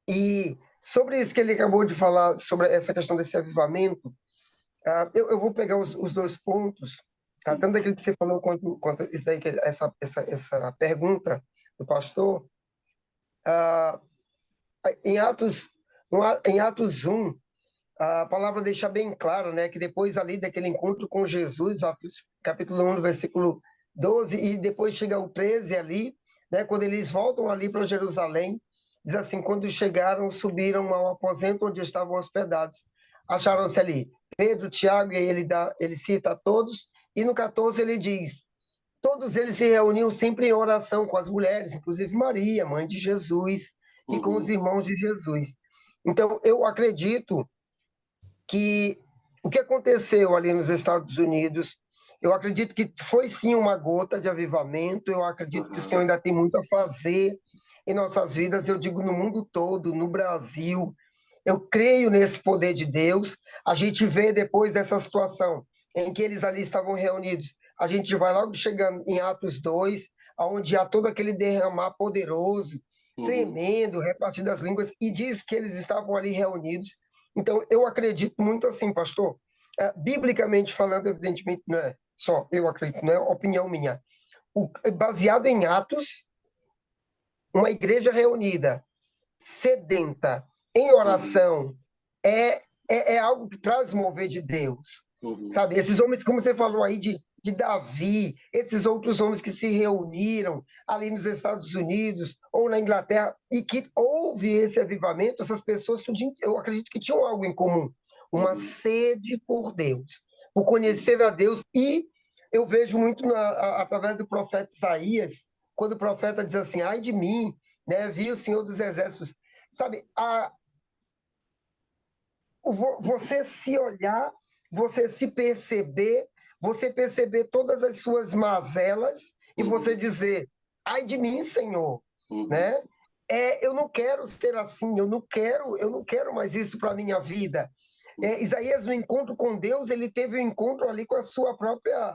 E Sobre isso que ele acabou de falar, sobre essa questão desse avivamento, eu vou pegar os dois pontos, Sim. tanto daquilo que você falou quanto isso daí, essa pergunta do pastor. Ah, em Atos, em Atos 1, a palavra deixa bem claro, né, que depois ali daquele encontro com Jesus, Atos, capítulo 1, versículo 12, e depois chega o 13 ali, né, quando eles voltam ali para Jerusalém, diz assim, quando chegaram, subiram ao aposento onde estavam hospedados. Acharam-se ali Pedro, Tiago, e ele cita a todos, e no 14 ele diz, todos eles se reuniam sempre em oração com as mulheres, inclusive Maria, mãe de Jesus, e com os Uhum. irmãos de Jesus. Então, eu acredito que o que aconteceu ali nos Estados Unidos, eu acredito que foi sim uma gota de avivamento, eu acredito que o Senhor Aham. ainda tem muito a fazer em nossas vidas, eu digo no mundo todo, no Brasil. Eu creio nesse poder de Deus. A gente vê depois dessa situação em que eles ali estavam reunidos, a gente vai logo chegando em Atos 2, onde há todo aquele derramar poderoso, Uhum. tremendo, repartido as línguas, e diz que eles estavam ali reunidos. Então, eu acredito muito assim, pastor. Biblicamente falando, evidentemente, não é só eu acredito, não é opinião minha. Baseado em Atos, uma igreja reunida, sedenta, em Uhum. oração, é algo que traz mover de Deus. Uhum. Sabe? Esses homens, como você falou aí de Davi, esses outros homens que se reuniram ali nos Estados Unidos ou na Inglaterra e que houve esse avivamento, essas pessoas, eu acredito que tinham algo em comum, uma Uhum. sede por Deus, por Uhum. conhecer a Deus. E eu vejo muito através do profeta Isaías, quando o profeta diz assim, ai de mim, né, vi o Senhor dos Exércitos. Sabe, você se olhar, você se perceber, você perceber todas as suas mazelas e você Uhum. dizer, ai de mim, Senhor, Uhum. né? Eu não quero ser assim, eu não quero mais isso para a minha vida. Isaías, no encontro com Deus, ele teve um encontro ali com a sua própria,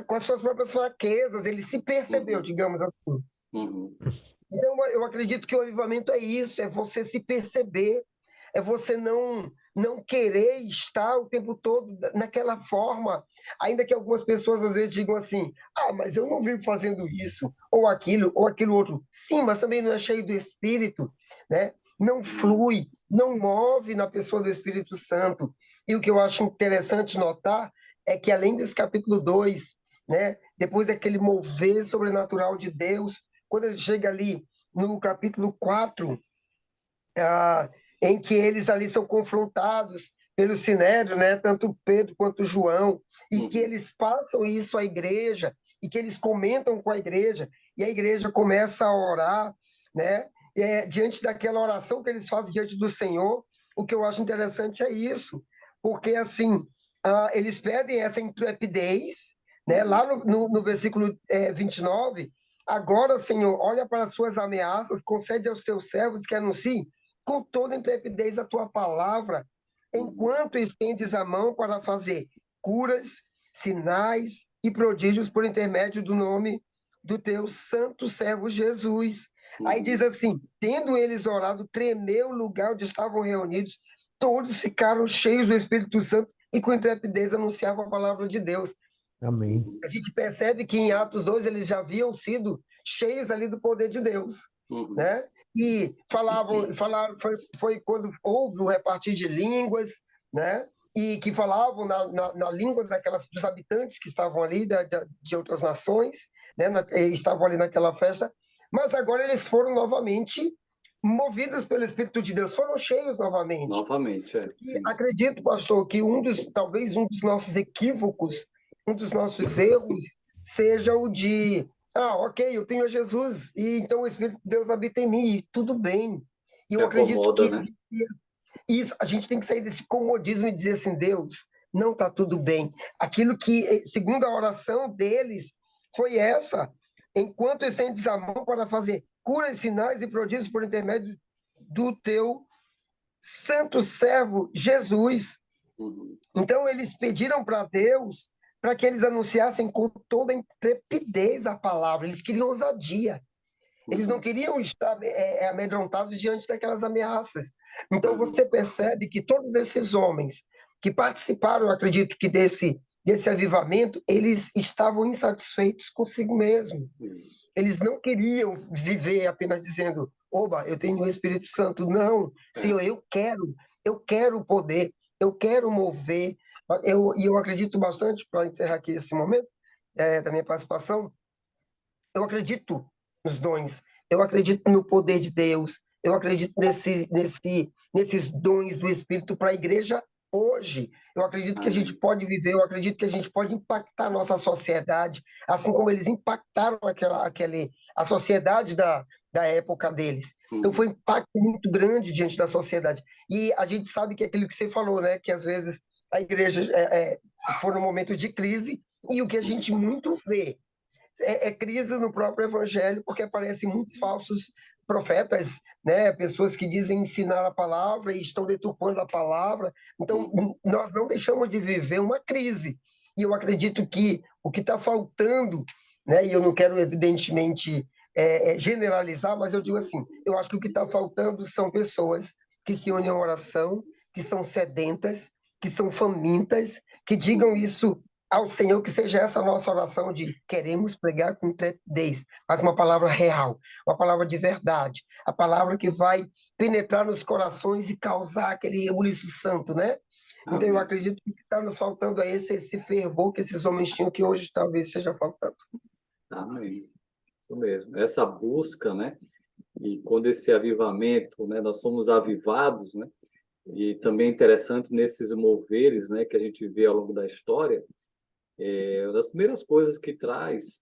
com as suas próprias fraquezas, ele se percebeu, Uhum. digamos assim. Uhum. Então, eu acredito que o avivamento é isso, é você se perceber, é você não querer estar o tempo todo naquela forma, ainda que algumas pessoas às vezes digam assim, mas eu não vivo fazendo isso, ou aquilo outro. Sim, mas também não é cheio do Espírito, né? Não Uhum. flui, não move na pessoa do Espírito Santo. E o que eu acho interessante notar é que além desse capítulo 2, né, depois daquele mover sobrenatural de Deus, quando ele chega ali no capítulo 4, em que eles ali são confrontados pelo Sinédrio, né, tanto Pedro quanto João, e que Uhum. eles passam isso à igreja, e que eles comentam com a igreja, e a igreja começa a orar, né, diante daquela oração que eles fazem diante do Senhor. O que eu acho interessante é isso, porque assim, eles pedem essa intrepidez, né, Uhum. lá no versículo 29, agora, Senhor, olha para as suas ameaças, concede aos teus servos que anunciem com toda intrepidez a tua palavra, Uhum. enquanto estendes a mão para fazer curas, sinais e prodígios por intermédio do nome do teu santo servo Jesus. Aí diz Uhum. assim: tendo eles orado, tremeu o lugar onde estavam reunidos, todos ficaram cheios do Espírito Santo e com intrepidez anunciavam a palavra de Deus. Amém. Uhum. A gente percebe que em Atos 2 eles já haviam sido cheios ali do poder de Deus, Uhum. né? E falaram, foi quando houve o repartir de línguas, né? E que falavam na língua dos habitantes que estavam ali, de outras nações, né? Estavam ali naquela festa, mas agora eles foram novamente movidos pelo Espírito de Deus, foram cheios novamente. Novamente, E sim. acredito, pastor, que talvez um dos nossos equívocos, um dos nossos erros, seja o de, ok, eu tenho a Jesus, e então o Espírito de Deus habita em mim, e tudo bem. E Se eu acredito acomoda, que né? isso, a gente tem que sair desse comodismo e dizer assim, Deus, não está tudo bem. Aquilo que, segundo a oração deles, foi essa. Enquanto estendes a mão para fazer curas, sinais e prodígios por intermédio do teu santo servo Jesus. Uhum. Então, eles pediram para Deus para que eles anunciassem com toda a intrepidez a palavra. Eles queriam ousadia. Eles não Uhum. queriam estar amedrontados diante daquelas ameaças. Então Uhum. você percebe que todos esses homens que participaram, eu acredito que desse avivamento, eles estavam insatisfeitos consigo mesmo. Isso. Eles não queriam viver apenas dizendo, oba, eu tenho o Espírito Santo. Não, É. Senhor, eu quero poder, eu quero mover. E eu acredito bastante, para encerrar aqui esse momento da minha participação, eu acredito nos dons, eu acredito no poder de Deus, eu acredito nesses dons do Espírito para a igreja hoje. Eu acredito que a gente Amém. pode viver, eu acredito que a gente pode impactar a nossa sociedade, assim como eles impactaram a sociedade da época deles. Então foi um Uhum. impacto muito grande diante da sociedade. E a gente sabe que é aquilo que você falou, né? Que às vezes a igreja for num momento de crise, e o que a gente muito vê crise no próprio evangelho, porque aparecem muitos falsos profetas, né? Pessoas que dizem ensinar a palavra e estão deturpando a palavra. Então, Uhum. nós não deixamos de viver uma crise. E eu acredito que o que está faltando, né? E eu não quero, evidentemente, generalizar, mas eu digo assim: eu acho que o que está faltando são pessoas que se unem à oração, que são sedentas, que são famintas, que digam Uhum. isso ao Senhor, que seja essa a nossa oração de queremos pregar com intrepidez, mas uma palavra real, uma palavra de verdade, a palavra que vai penetrar nos corações e causar aquele rebuliço santo, né? Então eu Amém. acredito que o que está nos faltando é esse fervor que esses homens tinham, que hoje talvez seja faltando. Amém. Isso mesmo. Essa busca, né? E quando esse avivamento, né? Nós somos avivados, né? E também interessante nesses moveres, né? Que a gente vê ao longo da história, uma das primeiras coisas que traz,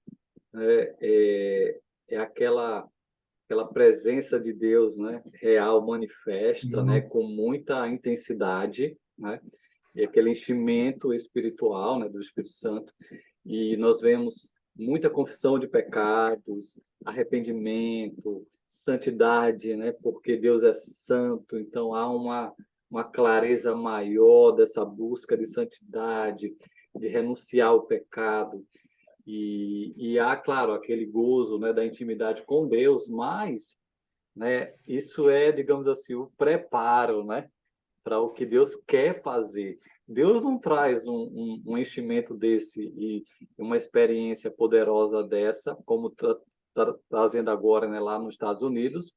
né, é aquela presença de Deus, né? Real, manifesta, né? Sim. Com muita intensidade, né? E aquele enchimento espiritual, né? Do Espírito Santo. E nós vemos muita confissão de pecados, arrependimento, santidade, né? Porque Deus é santo, então há uma clareza maior dessa busca de santidade, de renunciar ao pecado. E há, claro, aquele gozo, né, da intimidade com Deus, mas, né, isso é, digamos assim, o preparo, né, para o que Deus quer fazer. Deus não traz um enchimento desse e uma experiência poderosa dessa, como está trazendo agora, né, lá nos Estados Unidos,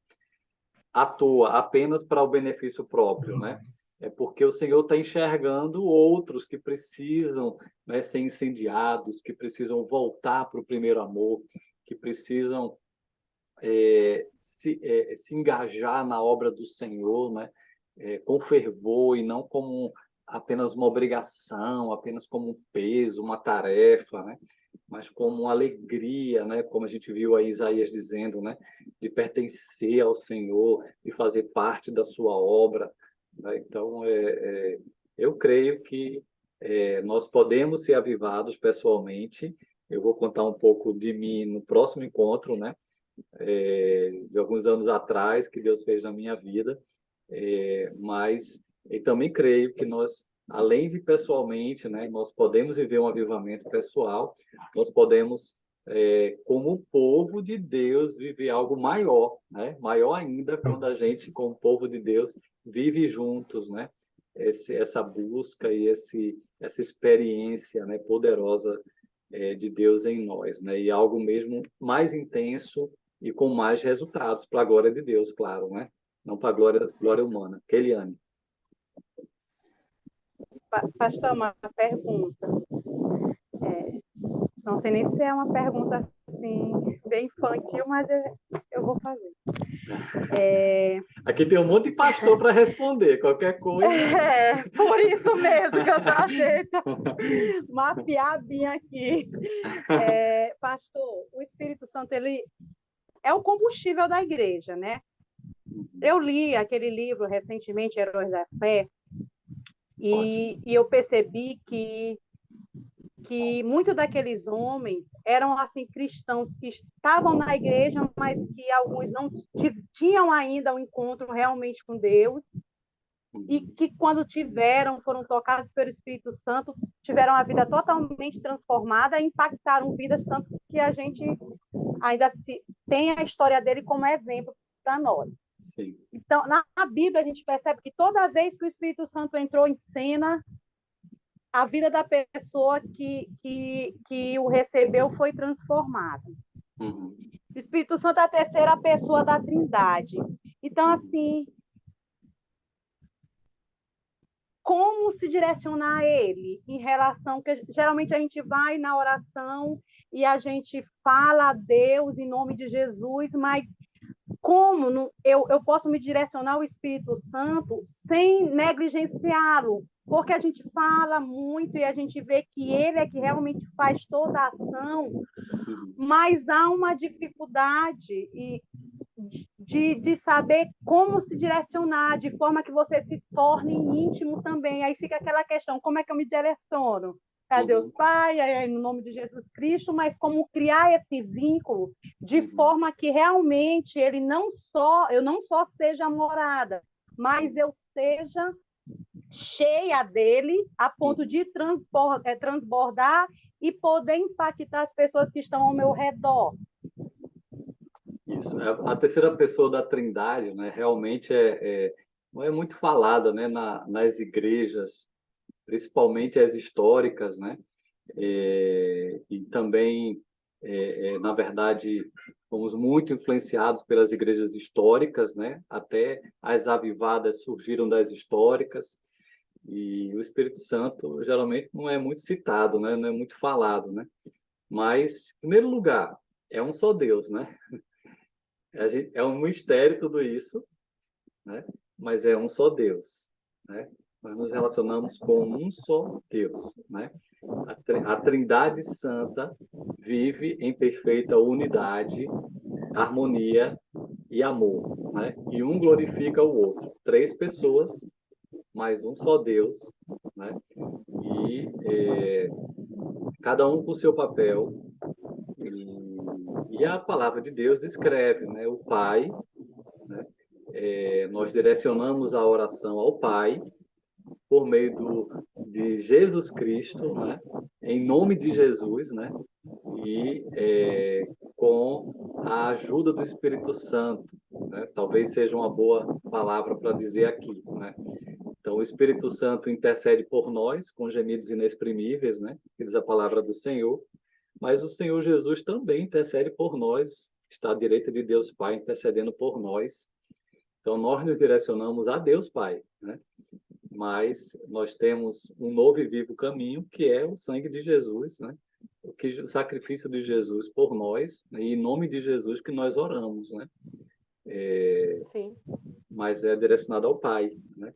à toa, apenas para o benefício próprio, né? É porque o Senhor está enxergando outros que precisam, né, ser incendiados, que precisam voltar para o primeiro amor, que precisam se engajar na obra do Senhor, né? Com fervor e não como apenas uma obrigação, apenas como um peso, uma tarefa, né? Mas como uma alegria, né? Como a gente viu aí Isaías dizendo, né? De pertencer ao Senhor, de fazer parte da sua obra, né? Então, eu creio que nós podemos ser avivados pessoalmente. Eu vou contar um pouco de mim no próximo encontro, né? De alguns anos atrás que Deus fez na minha vida, mas eu também creio que nós, além de pessoalmente, né, nós podemos viver um avivamento pessoal, nós podemos, como povo de Deus, viver algo maior, né? Maior ainda quando a gente, como povo de Deus, vive juntos, né? Essa busca e essa experiência, né, poderosa de Deus em nós, né? E algo mesmo mais intenso e com mais resultados para a glória de Deus, claro, né? Não para a glória humana. Keliane. Pastor, uma pergunta. Não sei nem se é uma pergunta assim, bem infantil, mas eu vou fazer. Aqui tem um monte de pastor para responder, qualquer coisa. Por isso mesmo que eu estou atenta. Uma piadinha aqui. Pastor, o Espírito Santo, ele é o combustível da igreja, né? Eu li aquele livro recentemente, Heróis da Fé, e eu percebi que muitos daqueles homens eram assim cristãos que estavam na igreja, mas que alguns não tinham ainda um encontro realmente com Deus, e que quando foram tocados pelo Espírito Santo, tiveram a vida totalmente transformada e impactaram vidas, tanto que a gente ainda tem a história dele como exemplo para nós. Sim. Então, na Bíblia, a gente percebe que toda vez que o Espírito Santo entrou em cena, a vida da pessoa que o recebeu foi transformada. Uhum. O Espírito Santo é a terceira pessoa da Trindade. Então, assim, como se direcionar a ele em relação que geralmente a gente vai na oração e a gente fala a Deus em nome de Jesus, mas como eu posso me direcionar ao Espírito Santo sem negligenciá-lo? Porque a gente fala muito e a gente vê que ele é que realmente faz toda a ação, mas há uma dificuldade de saber como se direcionar, de forma que você se torne íntimo também. Aí fica aquela questão, como é que eu me direciono? É Deus Pai, é no nome de Jesus Cristo, mas como criar esse vínculo de forma que realmente eu não só seja morada, mas eu seja cheia dele a ponto de transbordar e poder impactar as pessoas que estão ao meu redor. Isso. A terceira pessoa da Trindade, né, realmente não é muito falada, né, nas igrejas, principalmente as históricas, né? E também, na verdade, fomos muito influenciados pelas igrejas históricas, né? Até as avivadas surgiram das históricas, e o Espírito Santo geralmente não é muito citado, né? Não é muito falado, né? Mas, em primeiro lugar, é um só Deus, né? É um mistério tudo isso, né? Mas é um só Deus, né? Nós nos relacionamos com um só Deus, né? A Trindade Santa vive em perfeita unidade, harmonia e amor, né? E um glorifica o outro. Três pessoas, mas um só Deus, né? E cada um com o seu papel. E a palavra de Deus descreve, né? O Pai, né? Nós direcionamos a oração ao Pai por meio de Jesus Cristo, né? Em nome de Jesus, né? E com a ajuda do Espírito Santo, né? Talvez seja uma boa palavra para dizer aqui, né? Então, o Espírito Santo intercede por nós com gemidos inexprimíveis, né? Que diz a palavra do Senhor. Mas o Senhor Jesus também intercede por nós, está à direita de Deus Pai intercedendo por nós. Então, nós nos direcionamos a Deus Pai, né? Mas nós temos um novo e vivo caminho, que é o sangue de Jesus, né? O sacrifício de Jesus por nós, né? E em nome de Jesus que nós oramos, né? Sim. Mas é direcionado ao Pai, né?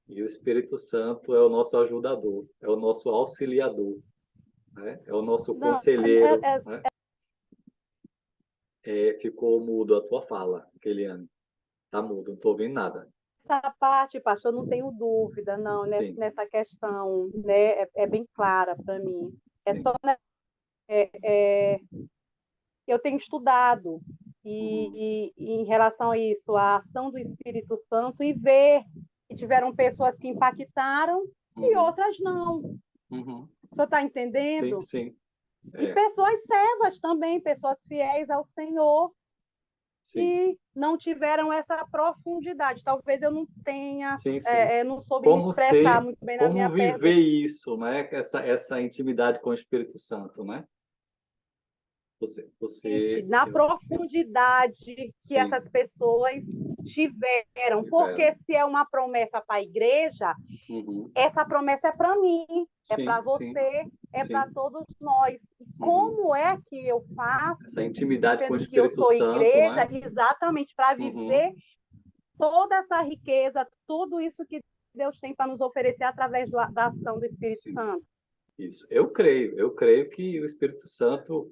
E o Espírito Santo é o nosso ajudador, é o nosso auxiliador, né? É o nosso conselheiro, né? Ficou mudo a tua fala, Keliane. Tá mudo, não estou ouvindo nada. Essa parte, pastor, eu não tenho dúvida, não, nessa questão, né? É bem clara para mim. Sim. Eu tenho estudado e em relação a isso, a ação do Espírito Santo e ver que tiveram pessoas que impactaram e outras não. Uhum. O senhor está entendendo? Sim. E pessoas servas também, pessoas fiéis ao Senhor, que não tiveram essa profundidade. Talvez eu não tenha, não soube me expressar muito bem na minha pergunta. Como viver isso, né? Essa intimidade com o Espírito Santo, né? Na profundidade que essas pessoas tiveram. Porque se é uma promessa para a igreja, essa promessa é para mim, é para você, é para todos nós. Como é que eu faço, essa intimidade com o sendo que eu Espírito sou Santo, igreja, né? exatamente para viver toda essa riqueza, tudo isso que Deus tem para nos oferecer através da ação do Espírito Santo? Isso. Eu creio que o Espírito Santo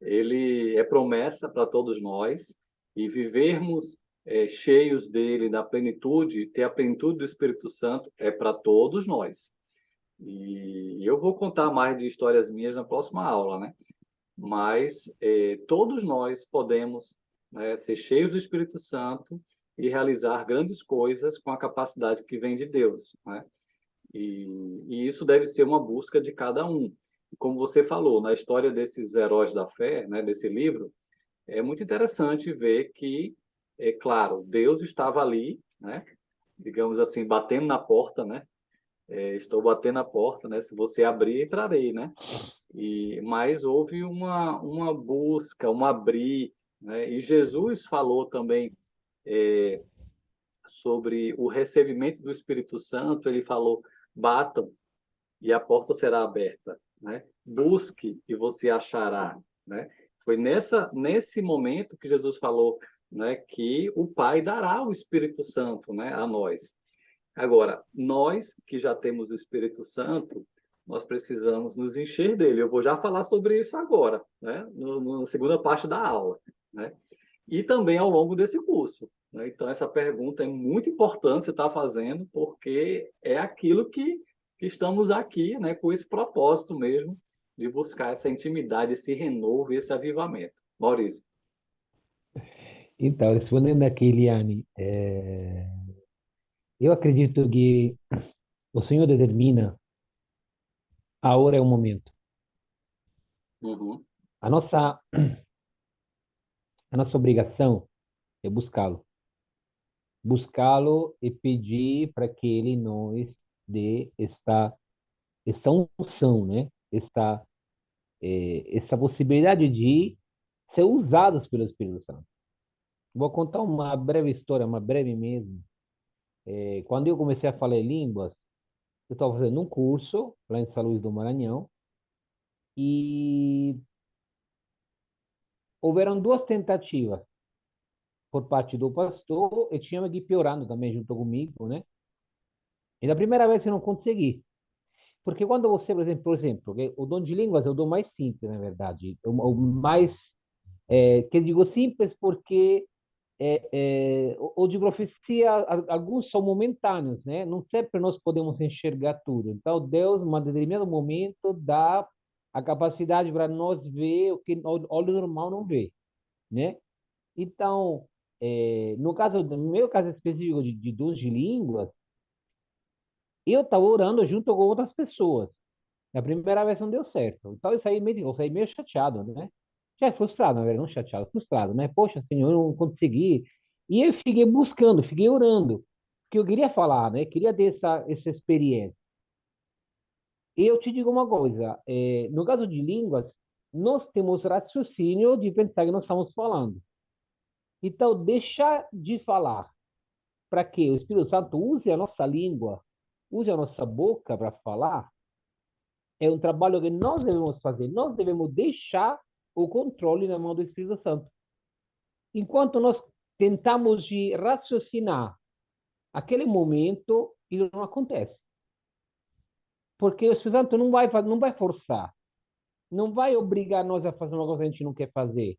ele é promessa para todos nós, e vivermos cheios dele, na plenitude, ter a plenitude do Espírito Santo é para todos nós. E eu vou contar mais de histórias minhas na próxima aula, né? Mas todos nós podemos, né, ser cheios do Espírito Santo e realizar grandes coisas com a capacidade que vem de Deus, né? E isso deve ser uma busca de cada um. Como você falou, na história desses heróis da fé, né, desse livro, é muito interessante ver que, é claro, Deus estava ali, né? Digamos assim, batendo na porta, né? Estou batendo na porta, né? Se você abrir, entrarei, né? Mas houve uma busca, um abrir, né? E Jesus falou também sobre o recebimento do Espírito Santo. Ele falou: batam e a porta será aberta, né? Busque e você achará, né? Foi nesse momento que Jesus falou, né, que o Pai dará o Espírito Santo, né, a nós. Agora, nós que já temos o Espírito Santo, nós precisamos nos encher dele. Eu vou já falar sobre isso agora, né, na segunda parte da aula, né? E também ao longo desse curso, né? Então, essa pergunta é muito importante você estar fazendo, porque é aquilo que estamos aqui, né, com esse propósito mesmo de buscar essa intimidade, esse renovo e esse avivamento. Maurício. Então, respondendo aqui, Eliane, eu acredito que o Senhor determina a hora e o momento. Uhum. A nossa, a nossa obrigação é buscá-lo. Buscá-lo e pedir para que ele nos dê essa unção, né? Essa possibilidade de ser usados pelo Espírito Santo. Vou contar uma breve história, uma breve mesmo. Quando eu comecei a falar línguas, eu estava fazendo um curso lá em São Luís do Maranhão e houveram duas tentativas por parte do pastor e tinha que ir piorando também junto comigo, né? E da primeira vez eu não consegui. Porque quando você, por exemplo, o dom de línguas é o dom mais simples, na verdade. O mais, que eu digo simples porque o de profecia, alguns são momentâneos, né? Não sempre nós podemos enxergar tudo. Então, Deus, em um determinado momento, dá a capacidade para nós ver o que o olho normal não vê, né? Então, no meu caso específico de dons de línguas, eu estava orando junto com outras pessoas. Na primeira vez não deu certo. Então, eu saí meio chateado, né? Já frustrado, na verdade, não chateado, frustrado, né? Poxa, Senhor, eu não consegui. E eu fiquei buscando, fiquei orando, porque eu queria falar, né? Queria ter essa experiência. E eu te digo uma coisa, no caso de línguas, nós temos raciocínio de pensar que nós estamos falando. Então, deixar de falar para que o Espírito Santo use a nossa língua, use a nossa boca para falar, é um trabalho que nós devemos fazer. Nós devemos deixar o controle na mão do Espírito Santo. Enquanto nós tentamos de raciocinar aquele momento, isso não acontece. Porque o Espírito Santo não vai forçar, não vai obrigar nós a fazer uma coisa que a gente não quer fazer.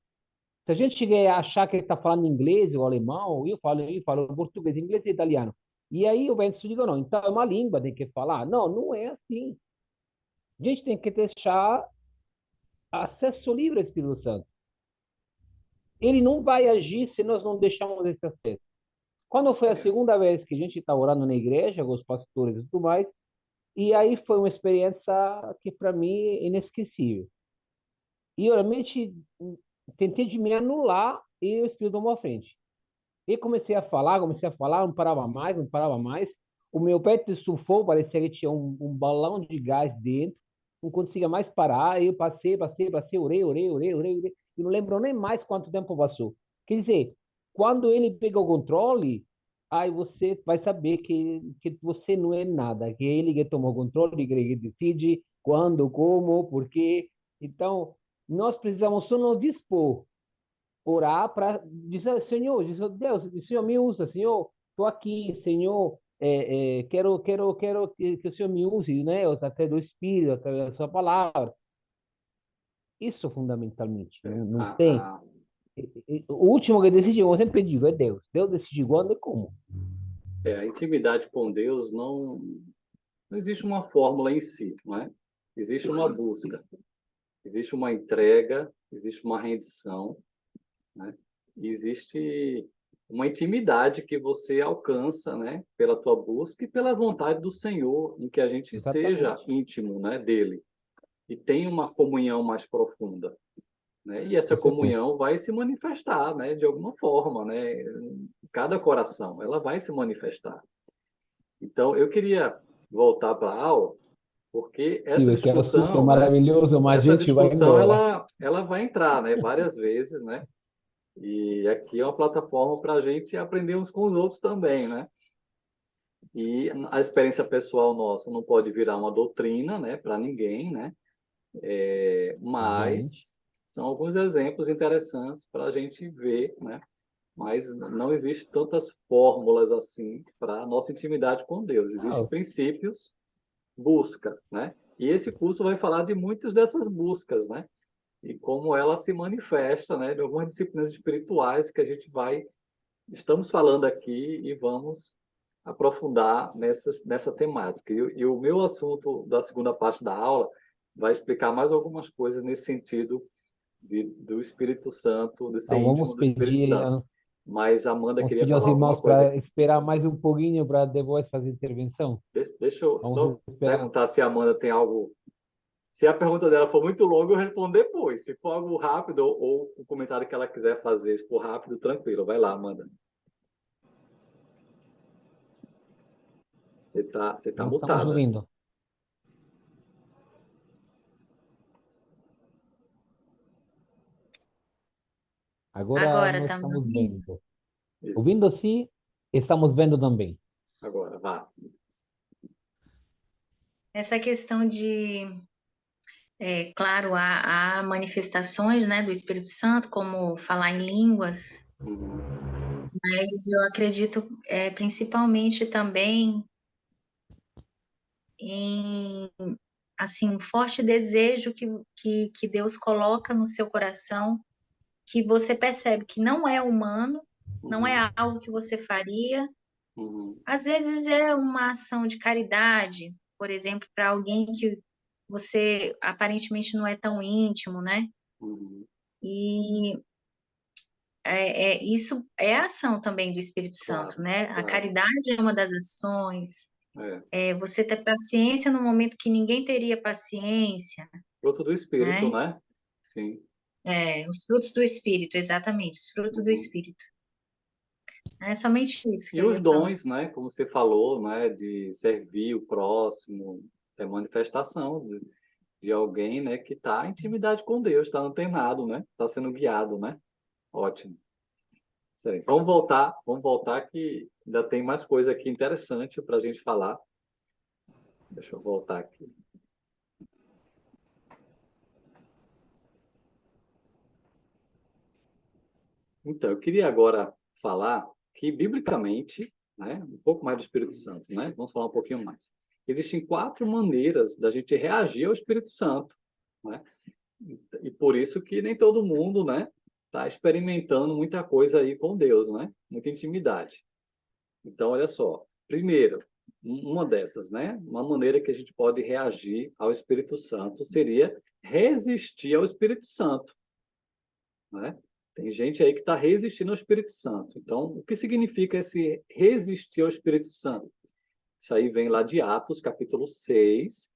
Se a gente chegar a achar que ele está falando inglês ou alemão, eu falo português, inglês e italiano. E aí eu penso e digo, não, então é uma língua, tem que falar. Não, não é assim. A gente tem que deixar acesso livre ao Espírito Santo. Ele não vai agir se nós não deixarmos esse acesso. Quando foi a segunda vez que a gente está orando na igreja, com os pastores e tudo mais, e aí foi uma experiência que para mim é inesquecível. E eu realmente tentei de me anular e o Espírito tomou a frente. E comecei a falar, não parava mais, não parava mais. O meu peito estufou, parecia que tinha um balão de gás dentro, não conseguia mais parar. Aí eu passei, orei, e não lembro nem mais quanto tempo passou. Quer dizer, quando ele pega o controle, aí você vai saber que você não é nada, que é ele que tomou o controle, que ele que decide quando, como, por quê. Então, nós precisamos só nos dispor orar para dizer, Senhor, dizer, Deus, o Senhor me usa, Senhor, estou aqui, Senhor, quero que o Senhor me use, né, até do Espírito, através da sua palavra. Isso fundamentalmente, não tem. O último que decidiu, eu sempre digo, é Deus. Deus decidiu quando e como. A intimidade com Deus não existe uma fórmula em si, não é? Existe uma busca, existe uma entrega, existe uma rendição, né? E existe uma intimidade que você alcança, né, pela tua busca e pela vontade do Senhor, em que a gente Exatamente. seja íntimo, né, dele e tenha uma comunhão mais profunda. né? E essa Com certeza. comunhão vai se manifestar, né, de alguma forma, né? Cada coração, ela vai se manifestar. Então, eu queria voltar para a aula, porque Sim, porque é super discussão, né? maravilhoso, mas a Essa gente vai discussão, embora. ela vai entrar, né, várias vezes, né? E aqui é uma plataforma para a gente aprender uns com os outros também, né? E a experiência pessoal nossa não pode virar uma doutrina, né, para ninguém, né? Obviamente. Mas são alguns exemplos interessantes para a gente ver, né? Mas não existe tantas fórmulas assim para a nossa intimidade com Deus. Existem Ah, princípios, busca, né? E esse curso vai falar de muitas dessas buscas, né? E como ela se manifesta, né? De algumas disciplinas espirituais que a gente estamos falando aqui e vamos aprofundar nessa temática. E o meu assunto da segunda parte da aula vai explicar mais algumas coisas nesse sentido do Espírito Santo, de ser então íntimo do Espírito Santo. Mas a Amanda vamos queria pedir aos falar alguma irmãos coisa para aqui. esperar mais um pouquinho para depois fazer intervenção. Deixa eu Vamos só esperar. perguntar se a Amanda tem algo. Se a pergunta dela for muito longa, eu respondo depois. Se for algo rápido ou o comentário que ela quiser fazer, se for rápido, tranquilo. Vai lá, Amanda. Você tá Não estamos mutada. ouvindo. Agora Agora, nós tá me estamos ouvindo? vendo. Isso. Ouvindo sim, estamos vendo também. Agora, vá. Essa questão claro, há manifestações, né, do Espírito Santo, como falar em línguas, Uhum. mas eu acredito principalmente também em, assim, um forte desejo que Deus coloca no seu coração, que você percebe que não é humano, não Uhum. é algo que você faria. Uhum. Às vezes é uma ação de caridade, por exemplo, para alguém que você aparentemente não é tão íntimo, né? Uhum. E isso é a ação também do Espírito Santo, Claro, né? A claro. caridade é uma das ações. É. Você ter paciência no momento que ninguém teria paciência, Fruto do Espírito, né? né? Sim. Os frutos do Espírito, exatamente, os frutos do Uhum. Espírito. É somente isso que E eu os ia falar. dons, né? Como você falou, né? De servir o próximo, é manifestação de alguém, né? Que está em intimidade com Deus, está antenado, né? Está sendo guiado, né? Ótimo. Excelente. Vamos voltar que ainda tem mais coisa aqui interessante para a gente falar. Deixa eu voltar aqui. Então, eu queria agora falar que, biblicamente, né, um pouco mais do Espírito Santo, né? Vamos falar um pouquinho mais. Existem 4 maneiras da gente reagir ao Espírito Santo, né? E por isso que nem todo mundo, né, está experimentando muita coisa aí com Deus, né? Muita intimidade. Então, olha só. Primeiro, uma dessas, né? Uma maneira que a gente pode reagir ao Espírito Santo seria resistir ao Espírito Santo, né? Tem gente aí que está resistindo ao Espírito Santo. Então, o que significa esse resistir ao Espírito Santo? Isso aí vem lá de Atos, capítulo 6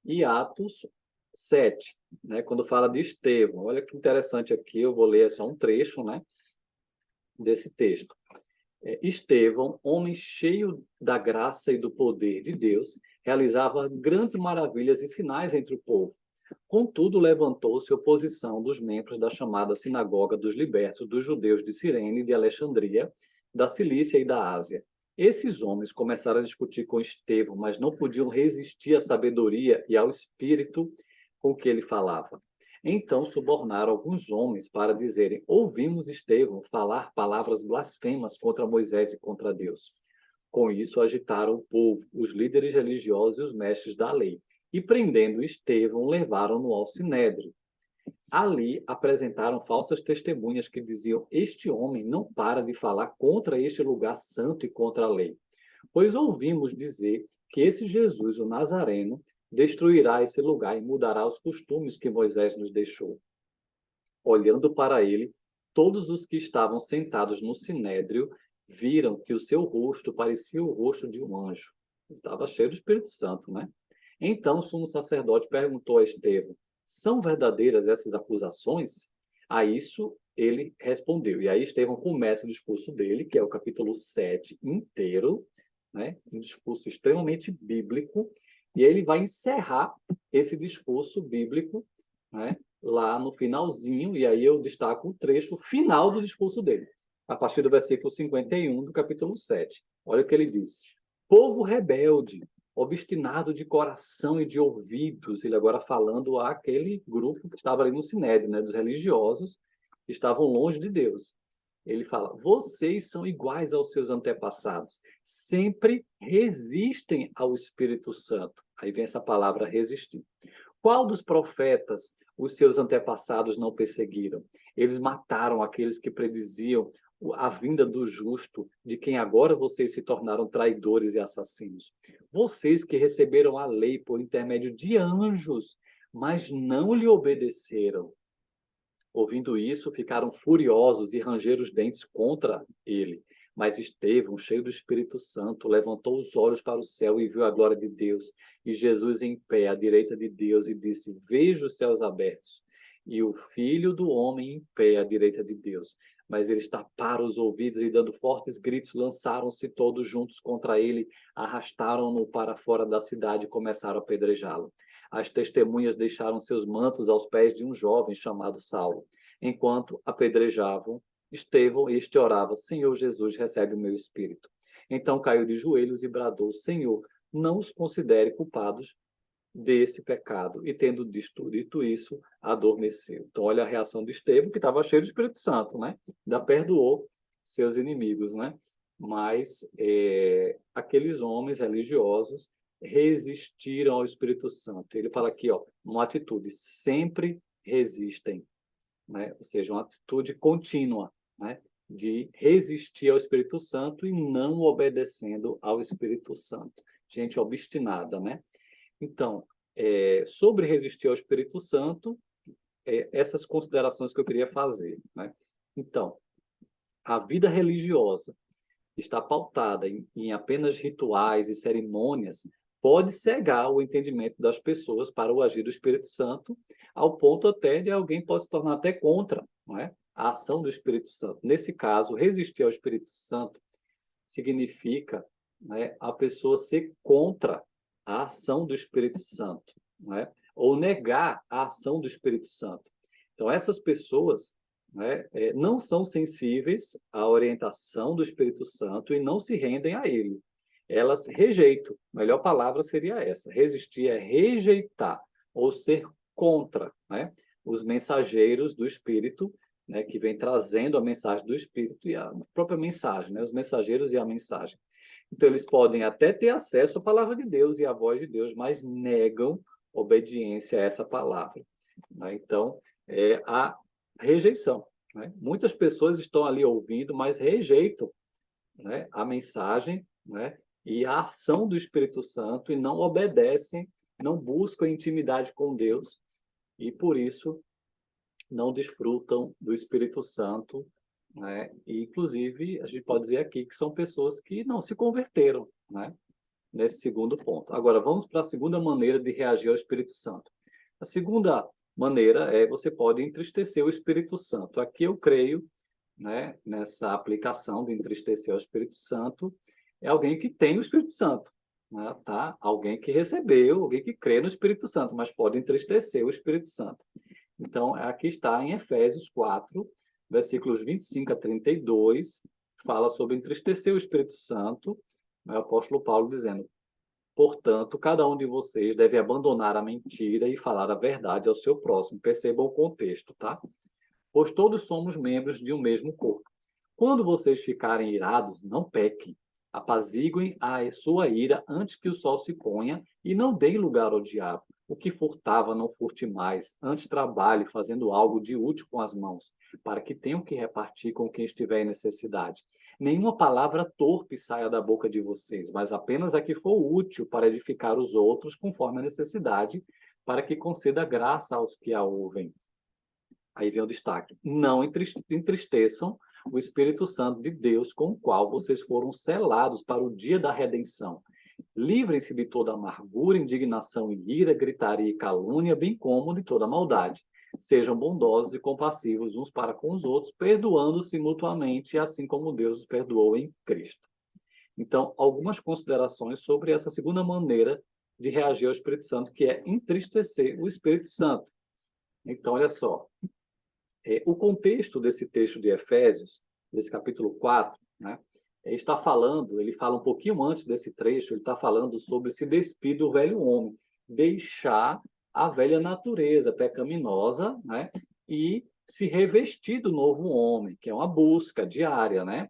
e Atos 7, né? Quando fala de Estevão. Olha que interessante aqui, eu vou ler só um trecho, né, desse texto. Estevão, homem cheio da graça e do poder de Deus, realizava grandes maravilhas e sinais entre o povo. Contudo, levantou-se oposição dos membros da chamada Sinagoga dos Libertos dos Judeus de Cirene, de Alexandria, da Cilícia e da Ásia. Esses homens começaram a discutir com Estevão, mas não podiam resistir à sabedoria e ao espírito com que ele falava. Então subornaram alguns homens para dizerem: ouvimos Estevão falar palavras blasfemas contra Moisés e contra Deus. Com isso, agitaram o povo, os líderes religiosos e os mestres da lei. E, prendendo Estevão, levaram-no ao sinédrio. Ali apresentaram falsas testemunhas que diziam: este homem não para de falar contra este lugar santo e contra a lei. Pois ouvimos dizer que esse Jesus, o Nazareno, destruirá esse lugar e mudará os costumes que Moisés nos deixou. Olhando para ele, todos os que estavam sentados no sinédrio viram que o seu rosto parecia o rosto de um anjo. Estava cheio do Espírito Santo, né? Então o sumo sacerdote perguntou a Estevão: são verdadeiras essas acusações? A isso ele respondeu. E aí Estevão começa o discurso dele, que é o capítulo 7 inteiro, né? Um discurso extremamente bíblico, e ele vai encerrar esse discurso bíblico, né? Lá no finalzinho, e aí eu destaco o trecho final do discurso dele, a partir do versículo 51 do capítulo 7. Olha o que ele diz. Povo rebelde, obstinado de coração e de ouvidos, ele agora falando àquele grupo que estava ali no Sinédrio, né, dos religiosos, que estavam longe de Deus. Ele fala, vocês são iguais aos seus antepassados, sempre resistem ao Espírito Santo. Aí vem essa palavra resistir. Qual dos profetas os seus antepassados não perseguiram? Eles mataram aqueles que prediziam a vinda do justo, de quem agora vocês se tornaram traidores e assassinos. Vocês que receberam a lei por intermédio de anjos, mas não lhe obedeceram. Ouvindo isso, ficaram furiosos e rangeram os dentes contra ele. Mas Estevão, cheio do Espírito Santo, levantou os olhos para o céu e viu a glória de Deus, e Jesus em pé à direita de Deus, e disse, vejo os céus abertos, e o Filho do Homem em pé à direita de Deus. Mas eles taparam os ouvidos e, dando fortes gritos, lançaram-se todos juntos contra ele, arrastaram-no para fora da cidade e começaram a apedrejá-lo. As testemunhas deixaram seus mantos aos pés de um jovem chamado Saulo. Enquanto apedrejavam Estevão, este orava, Senhor Jesus, recebe o meu espírito. Então caiu de joelhos e bradou, Senhor, não os considere culpados desse pecado. E tendo dito isso, adormeceu. Então olha a reação de Estevão, que estava cheio do Espírito Santo, né? Ainda perdoou seus inimigos, né? Mas aqueles homens religiosos resistiram ao Espírito Santo. Ele fala aqui, ó, uma atitude, sempre resistem, né? Ou seja, uma atitude contínua, né? De resistir ao Espírito Santo e não obedecendo ao Espírito Santo. Gente obstinada, né? Então, sobre resistir ao Espírito Santo, essas considerações que eu queria fazer, né? Então, a vida religiosa está pautada em apenas rituais e cerimônias, pode cegar o entendimento das pessoas para o agir do Espírito Santo, ao ponto até de alguém pode se tornar até contra, não é? A ação do Espírito Santo. Nesse caso, resistir ao Espírito Santo significa, né, a pessoa ser contra a ação do Espírito Santo, não é? Ou negar a ação do Espírito Santo. Então, essas pessoas, né, não são sensíveis à orientação do Espírito Santo e não se rendem a ele. Elas rejeitam. A melhor palavra seria essa. Resistir é rejeitar ou ser contra, né, os mensageiros do Espírito, né, que vem trazendo a mensagem do Espírito e a própria mensagem, né, os mensageiros e a mensagem. Então, eles podem até ter acesso à palavra de Deus e à voz de Deus, mas negam obediência a essa palavra, né? Então, é a rejeição, né? Muitas pessoas estão ali ouvindo, mas rejeitam, né, a mensagem, né, e a ação do Espírito Santo e não obedecem, não buscam intimidade com Deus e, por isso, não desfrutam do Espírito Santo, né? E, inclusive, a gente pode dizer aqui que são pessoas que não se converteram, né, nesse segundo ponto. Agora, vamos para a segunda maneira de reagir ao Espírito Santo. A segunda maneira é você pode entristecer o Espírito Santo. Aqui eu creio, né, nessa aplicação de entristecer o Espírito Santo, é alguém que tem o Espírito Santo, né, tá? Alguém que recebeu, alguém que crê no Espírito Santo, mas pode entristecer o Espírito Santo. Então, aqui está em Efésios 4, versículos 25 a 32, fala sobre entristecer o Espírito Santo, né, o apóstolo Paulo dizendo, portanto, cada um de vocês deve abandonar a mentira e falar a verdade ao seu próximo. Percebam o contexto, tá? Pois todos somos membros de um mesmo corpo. Quando vocês ficarem irados, não pequem. Apaziguem a sua ira antes que o sol se ponha e não deem lugar ao diabo. O que furtava, não furte mais. Antes trabalhe fazendo algo de útil com as mãos, para que tenham que repartir com quem estiver em necessidade. Nenhuma palavra torpe saia da boca de vocês, mas apenas a que for útil para edificar os outros conforme a necessidade, para que conceda graça aos que a ouvem. Aí vem o destaque. Não entristeçam o Espírito Santo de Deus, com o qual vocês foram selados para o dia da redenção. Livrem-se de toda amargura, indignação e ira, gritaria e calúnia, bem como de toda maldade. Sejam bondosos e compassivos uns para com os outros, perdoando-se mutuamente, assim como Deus os perdoou em Cristo. Então, algumas considerações sobre essa segunda maneira de reagir ao Espírito Santo, que é entristecer o Espírito Santo. Então, olha só, o contexto desse texto de Efésios, desse capítulo 4, né, ele fala um pouquinho antes desse trecho, ele está falando sobre se despir do velho homem, deixar a velha natureza pecaminosa, né, e se revestir do novo homem, que é uma busca diária, né?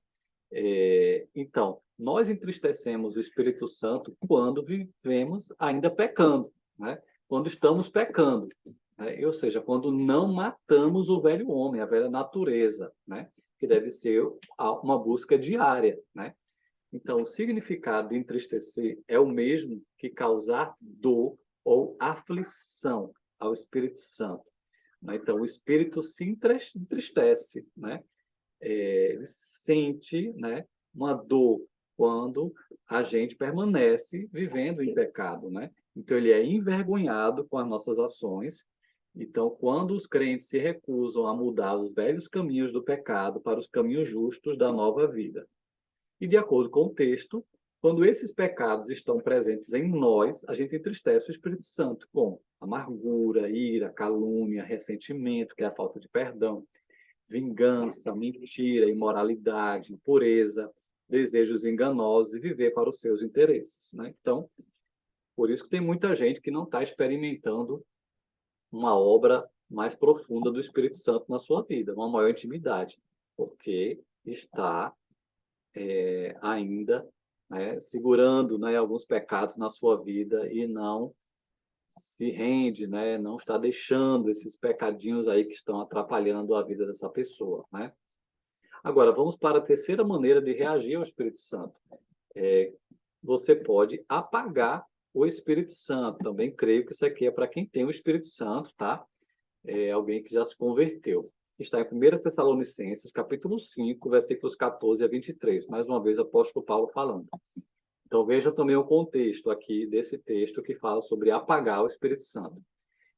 Então, nós entristecemos o Espírito Santo quando vivemos ainda pecando, né? Quando estamos pecando, né? Ou seja, quando não matamos o velho homem, a velha natureza, né? Que deve ser uma busca diária, né? Então, o significado de entristecer é o mesmo que causar dor ou aflição ao Espírito Santo, né? Então, o Espírito se entristece, né? Ele sente, né, uma dor quando a gente permanece vivendo em pecado, né? Então, ele é envergonhado com as nossas ações. Então, quando os crentes se recusam a mudar os velhos caminhos do pecado para os caminhos justos da nova vida. E, de acordo com o texto, quando esses pecados estão presentes em nós, a gente entristece o Espírito Santo com amargura, ira, calúnia, ressentimento, que é a falta de perdão, vingança, mentira, imoralidade, impureza, desejos enganosos e viver para os seus interesses, né? Então, por isso que tem muita gente que não está experimentando uma obra mais profunda do Espírito Santo na sua vida, uma maior intimidade, porque está ainda, né, segurando, né, alguns pecados na sua vida e não se rende, né, não está deixando esses pecadinhos aí que estão atrapalhando a vida dessa pessoa, né? Agora, vamos para a terceira maneira de reagir ao Espírito Santo. Você pode apagar o Espírito Santo. Também creio que isso aqui é para quem tem o Espírito Santo, tá? Alguém que já se converteu. Está em 1 Tessalonicenses, capítulo 5, versículos 14 a 23. Mais uma vez, o apóstolo Paulo falando. Então, veja também o contexto aqui desse texto que fala sobre apagar o Espírito Santo.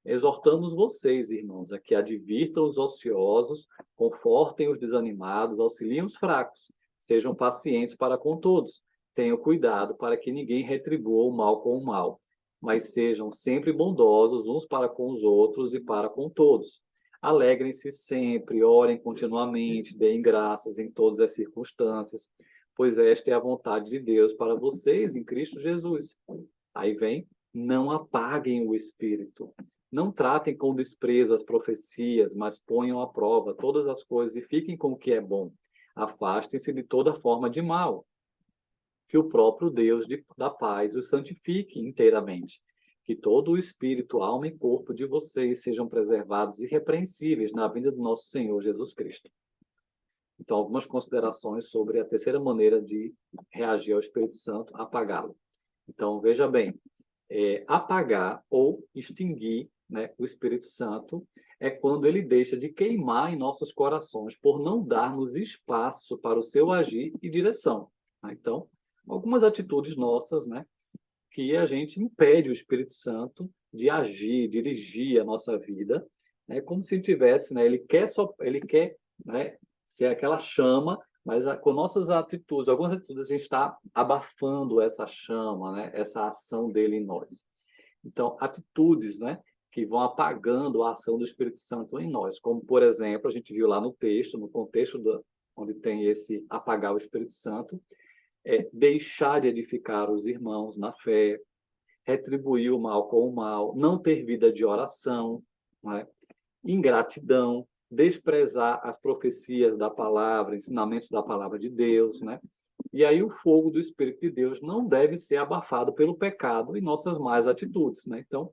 Exortamos vocês, irmãos, a que advirtam os ociosos, confortem os desanimados, auxiliem os fracos, sejam pacientes para com todos. Tenham cuidado para que ninguém retribua o mal com o mal, mas sejam sempre bondosos uns para com os outros e para com todos. Alegrem-se sempre, orem continuamente, deem graças em todas as circunstâncias, pois esta é a vontade de Deus para vocês em Cristo Jesus. Aí vem, não apaguem o Espírito. Não tratem com desprezo as profecias, mas ponham à prova todas as coisas e fiquem com o que é bom. Afastem-se de toda forma de mal. Que o próprio Deus da paz os santifique inteiramente. Que todo o espírito, alma e corpo de vocês sejam preservados irrepreensíveis na vinda do nosso Senhor Jesus Cristo. Então, algumas considerações sobre a terceira maneira de reagir ao Espírito Santo, apagá-lo. Então, veja bem, apagar ou extinguir, né, o Espírito Santo é quando ele deixa de queimar em nossos corações por não darmos espaço para o seu agir e direção. Né? Então, algumas atitudes nossas, né, que a gente impede o Espírito Santo de agir, dirigir a nossa vida, né, como se tivesse, né, ele quer, né, ser aquela chama, mas com nossas atitudes, algumas atitudes, a gente está abafando essa chama, né, essa ação dele em nós. Então, atitudes, né, que vão apagando a ação do Espírito Santo em nós, como, por exemplo, a gente viu lá no texto, no contexto onde tem esse apagar o Espírito Santo, deixar de edificar os irmãos na fé, retribuir o mal com o mal, não ter vida de oração, né? Ingratidão, desprezar as profecias da palavra, ensinamentos da palavra de Deus, né? E aí o fogo do Espírito de Deus não deve ser abafado pelo pecado e nossas más atitudes, né? Então,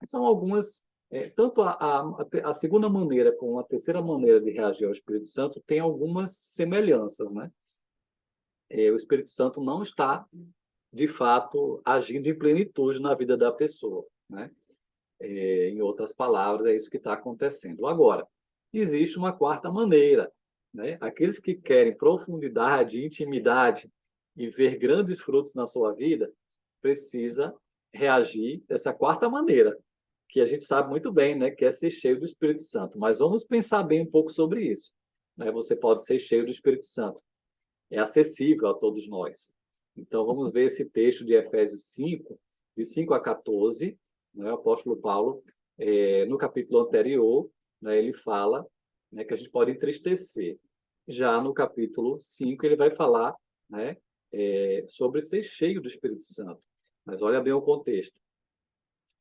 são algumas, tanto a segunda maneira como a terceira maneira de reagir ao Espírito Santo tem algumas semelhanças, né? O Espírito Santo não está, de fato, agindo em plenitude na vida da pessoa, né? Em outras palavras, é isso que está acontecendo. Agora, existe uma quarta maneira, né? Aqueles que querem profundidade, intimidade e ver grandes frutos na sua vida, precisa reagir dessa quarta maneira, que a gente sabe muito bem, né, que é ser cheio do Espírito Santo. Mas vamos pensar bem um pouco sobre isso, né? Você pode ser cheio do Espírito Santo. É acessível a todos nós. Então, vamos ver esse texto de Efésios 5, de 5 a 14, né? O apóstolo Paulo, no capítulo anterior, né, ele fala, né, que a gente pode entristecer. Já no capítulo 5, ele vai falar, né, sobre ser cheio do Espírito Santo. Mas olha bem o contexto.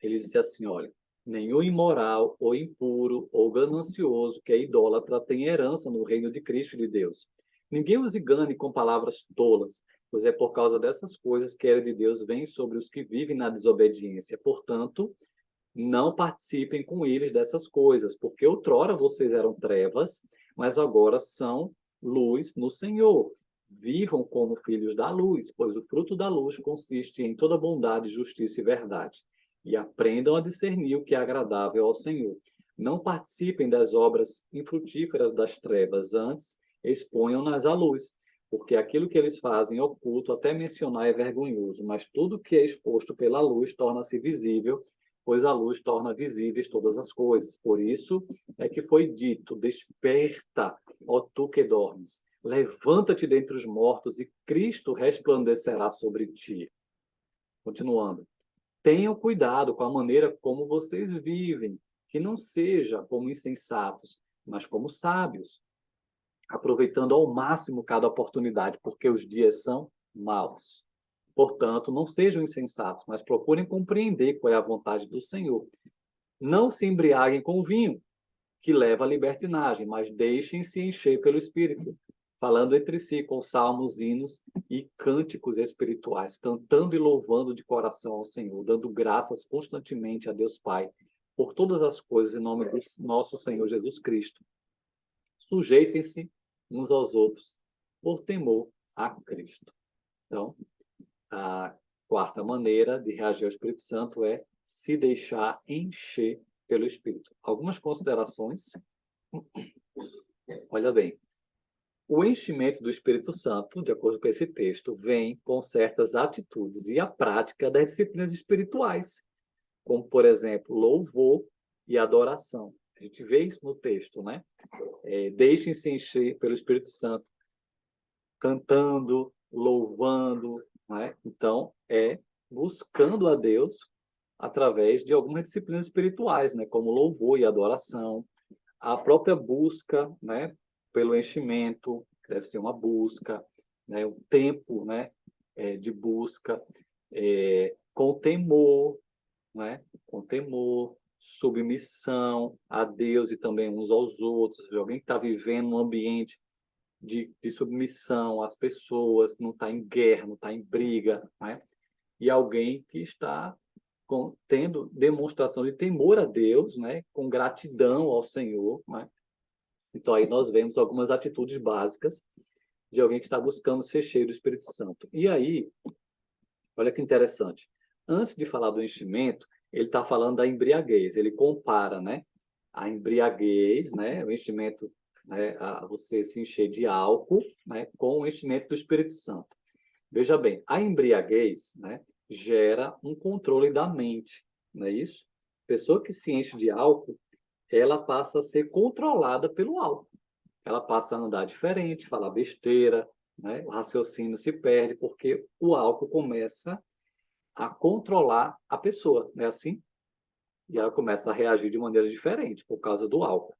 Ele disse assim, olha, nenhum imoral, ou impuro, ou ganancioso, que é idólatra, tem herança no reino de Cristo e de Deus. Ninguém os engane com palavras tolas, pois é por causa dessas coisas que a ira de Deus vem sobre os que vivem na desobediência. Portanto, não participem com eles dessas coisas, porque outrora vocês eram trevas, mas agora são luz no Senhor. Vivam como filhos da luz, pois o fruto da luz consiste em toda bondade, justiça e verdade. E aprendam a discernir o que é agradável ao Senhor. Não participem das obras infrutíferas das trevas, antes exponham-nas à luz, porque aquilo que eles fazem oculto, até mencionar, é vergonhoso, mas tudo que é exposto pela luz torna-se visível, pois a luz torna visíveis todas as coisas. Por isso é que foi dito, desperta, ó tu que dormes, levanta-te dentre os mortos e Cristo resplandecerá sobre ti. Continuando. Tenham cuidado com a maneira como vocês vivem, que não seja como insensatos, mas como sábios, aproveitando ao máximo cada oportunidade, porque os dias são maus. Portanto, não sejam insensatos, mas procurem compreender qual é a vontade do Senhor. Não se embriaguem com vinho, que leva à libertinagem, mas deixem-se encher pelo Espírito, falando entre si com salmos, hinos e cânticos espirituais, cantando e louvando de coração ao Senhor, dando graças constantemente a Deus Pai por todas as coisas em nome do nosso Senhor Jesus Cristo. Sujeitem-se uns aos outros por temor a Cristo. Então, a quarta maneira de reagir ao Espírito Santo é se deixar encher pelo Espírito. Algumas considerações. Olha bem, o enchimento do Espírito Santo, de acordo com esse texto, vem com certas atitudes e a prática das disciplinas espirituais, como, por exemplo, louvor e adoração. A gente vê isso no texto, né? Deixem-se encher pelo Espírito Santo, cantando, louvando, né? Então, buscando a Deus através de algumas disciplinas espirituais, né? Como louvor e adoração, a própria busca, né? Pelo enchimento, que deve ser uma busca, né? O tempo, né? De busca, com temor, né? Com temor, submissão a Deus e também uns aos outros. De alguém que está vivendo um ambiente de submissão às pessoas, que não está em guerra, não está em briga, né? E alguém que está tendo demonstração de temor a Deus, né? Com gratidão ao Senhor, né? Então, aí nós vemos algumas atitudes básicas de alguém que está buscando ser cheio do Espírito Santo. E aí, olha que interessante. Antes de falar do enchimento, ele está falando da embriaguez. Ele compara, né? A embriaguez, né? O enchimento, né? Você se encher de álcool, né? Com o enchimento do Espírito Santo. Veja bem, a embriaguez, né? Gera um controle da mente, não é isso? A pessoa que se enche de álcool, ela passa a ser controlada pelo álcool. Ela passa a andar diferente, falar besteira, né? O raciocínio se perde, porque o álcool começa a controlar a pessoa, não é assim? E ela começa a reagir de maneira diferente por causa do álcool.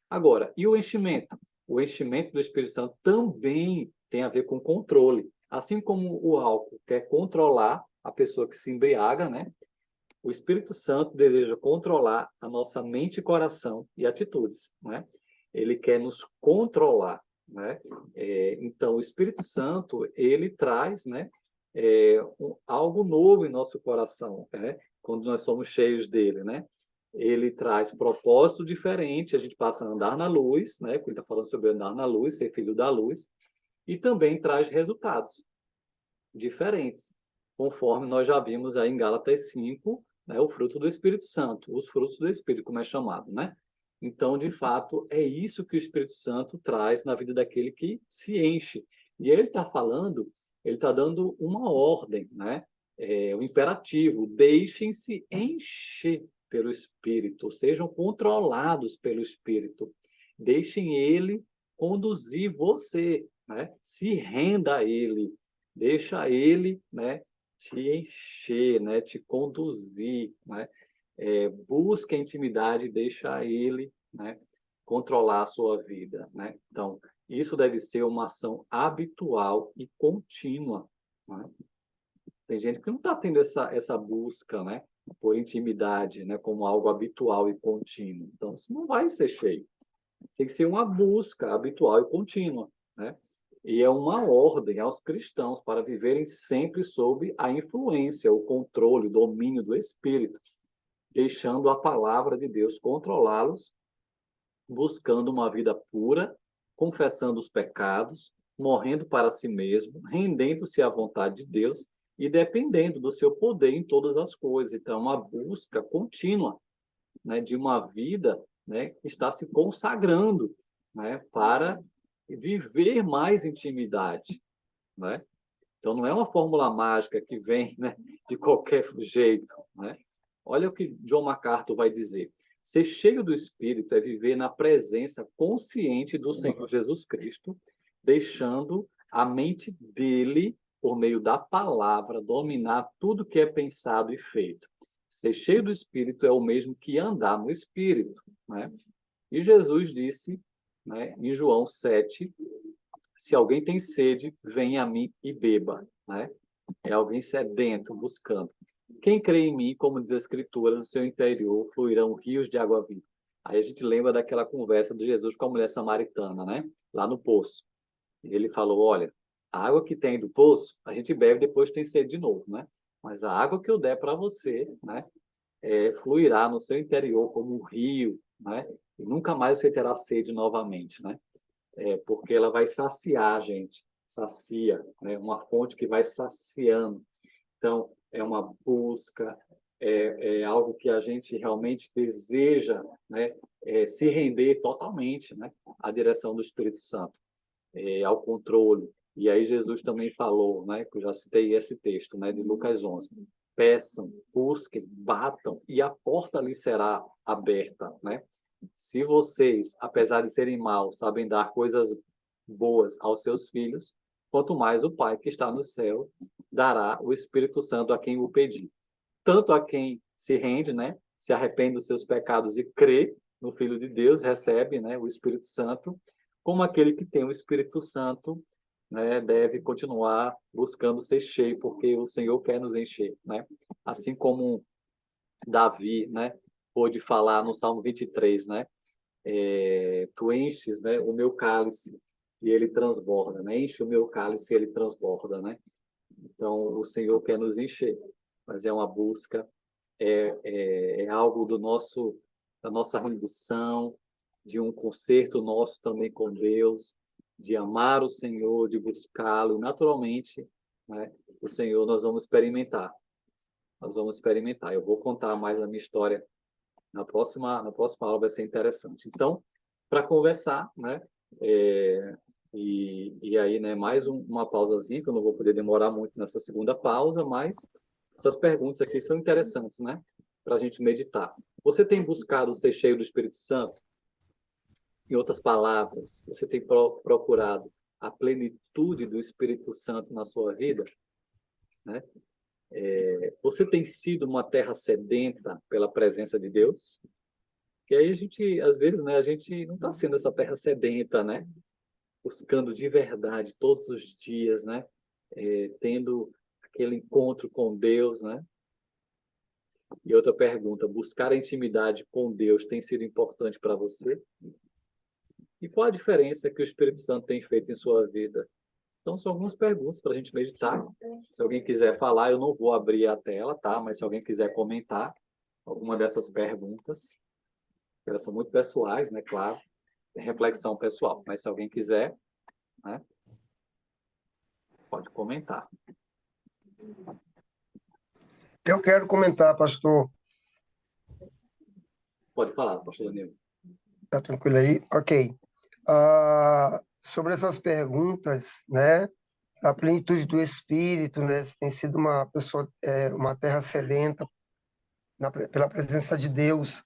Agora, e o enchimento? O enchimento do Espírito Santo também tem a ver com controle. Assim como o álcool quer controlar a pessoa que se embriaga, né? O Espírito Santo deseja controlar a nossa mente, coração e atitudes, né? Ele quer nos controlar, né? Então, o Espírito Santo, ele traz, né? Algo novo em nosso coração, né? Quando nós somos cheios dele, né? Ele traz propósito diferente, a gente passa a andar na luz, né? Porque ele está falando sobre andar na luz, ser filho da luz, e também traz resultados diferentes, conforme nós já vimos aí em Gálatas 5, né? O fruto do Espírito Santo, os frutos do Espírito, como é chamado, né? Então, de fato, é isso que o Espírito Santo traz na vida daquele que se enche. E ele está falando, ele está dando uma ordem, né? O imperativo, deixem-se encher pelo Espírito, sejam controlados pelo Espírito. Deixem ele conduzir você, né? Se renda a ele, deixa ele, né, te encher, né, te conduzir, né? Busque a intimidade, deixa ele, né, controlar a sua vida, né? Então, isso deve ser uma ação habitual e contínua, né? Tem gente que não está tendo essa busca, né, por intimidade, né, como algo habitual e contínuo. Então, isso não vai ser cheio. Tem que ser uma busca habitual e contínua, né? E é uma ordem aos cristãos para viverem sempre sob a influência, o controle, o domínio do Espírito, deixando a palavra de Deus controlá-los, buscando uma vida pura, confessando os pecados, morrendo para si mesmo, rendendo-se à vontade de Deus e dependendo do seu poder em todas as coisas. Então, uma busca contínua, né, de uma vida, né, que está se consagrando, né, para viver mais intimidade, né? Então, não é uma fórmula mágica que vem, né, de qualquer jeito, né? Olha o que John MacArthur vai dizer. Ser cheio do Espírito é viver na presença consciente do Senhor Jesus Cristo, deixando a mente dele, por meio da palavra, dominar tudo que é pensado e feito. Ser cheio do Espírito é o mesmo que andar no Espírito, né? E Jesus disse, né, em João 7, se alguém tem sede, venha a mim e beba, né? É alguém sedento, buscando. Quem crê em mim, como diz a Escritura, no seu interior fluirão rios de água viva. Aí a gente lembra daquela conversa de Jesus com a mulher samaritana, né? Lá no poço. Ele falou, olha, a água que tem do poço, a gente bebe depois tem sede de novo, né? Mas a água que eu der para você, né, fluirá no seu interior como um rio, né? E nunca mais você terá sede novamente, né? Porque ela vai saciar a gente, sacia, né? Uma fonte que vai saciando. Então, é uma busca, é algo que a gente realmente deseja, né? Se render totalmente, né, à direção do Espírito Santo, ao controle. E aí Jesus também falou, né, que eu já citei esse texto, né, de Lucas 11. Peçam, busquem, batam e a porta lhes será aberta, né? Se vocês, apesar de serem maus, sabem dar coisas boas aos seus filhos, quanto mais o Pai que está no céu dará o Espírito Santo a quem o pedir. Tanto a quem se rende, né, se arrepende dos seus pecados e crê no Filho de Deus, recebe, né, o Espírito Santo, como aquele que tem o Espírito Santo, né, deve continuar buscando ser cheio, porque o Senhor quer nos encher, né? Assim como Davi, né, pôde falar no Salmo 23, né? Tu enches, né, o meu cálice e ele transborda, né? Enche o meu cálice e ele transborda, né? Então, o Senhor quer nos encher, mas é uma busca, é algo da nossa rendição, de um conserto nosso também com Deus, de amar o Senhor, de buscá-lo, e naturalmente, né, o Senhor nós vamos experimentar. Nós vamos experimentar. Eu vou contar mais a minha história na próxima aula, vai ser interessante. Então, para conversar, né, e aí, né, mais uma pausazinha, que eu não vou poder demorar muito nessa segunda pausa, mas essas perguntas aqui são interessantes, né, para a gente meditar. Você tem buscado ser cheio do Espírito Santo? Em outras palavras, você tem procurado a plenitude do Espírito Santo na sua vida, né? Você tem sido uma terra sedenta pela presença de Deus? Que aí a gente, às vezes, né, a gente não está sendo essa terra sedenta, né? Buscando de verdade todos os dias, né? Tendo aquele encontro com Deus, né? E outra pergunta, buscar a intimidade com Deus tem sido importante para você? E qual a diferença que o Espírito Santo tem feito em sua vida? Então, são algumas perguntas para a gente meditar. Se alguém quiser falar, eu não vou abrir a tela, tá? Mas se alguém quiser comentar alguma dessas perguntas, elas são muito pessoais, né? Claro, tem reflexão pessoal. Mas se alguém quiser, né, pode comentar. Eu quero comentar, pastor. Pode falar, pastor Danilo. Tá tranquilo aí? Ok. Sobre essas perguntas, né? A plenitude do Espírito, né? Se tem sido uma pessoa, uma terra sedenta pela presença de Deus.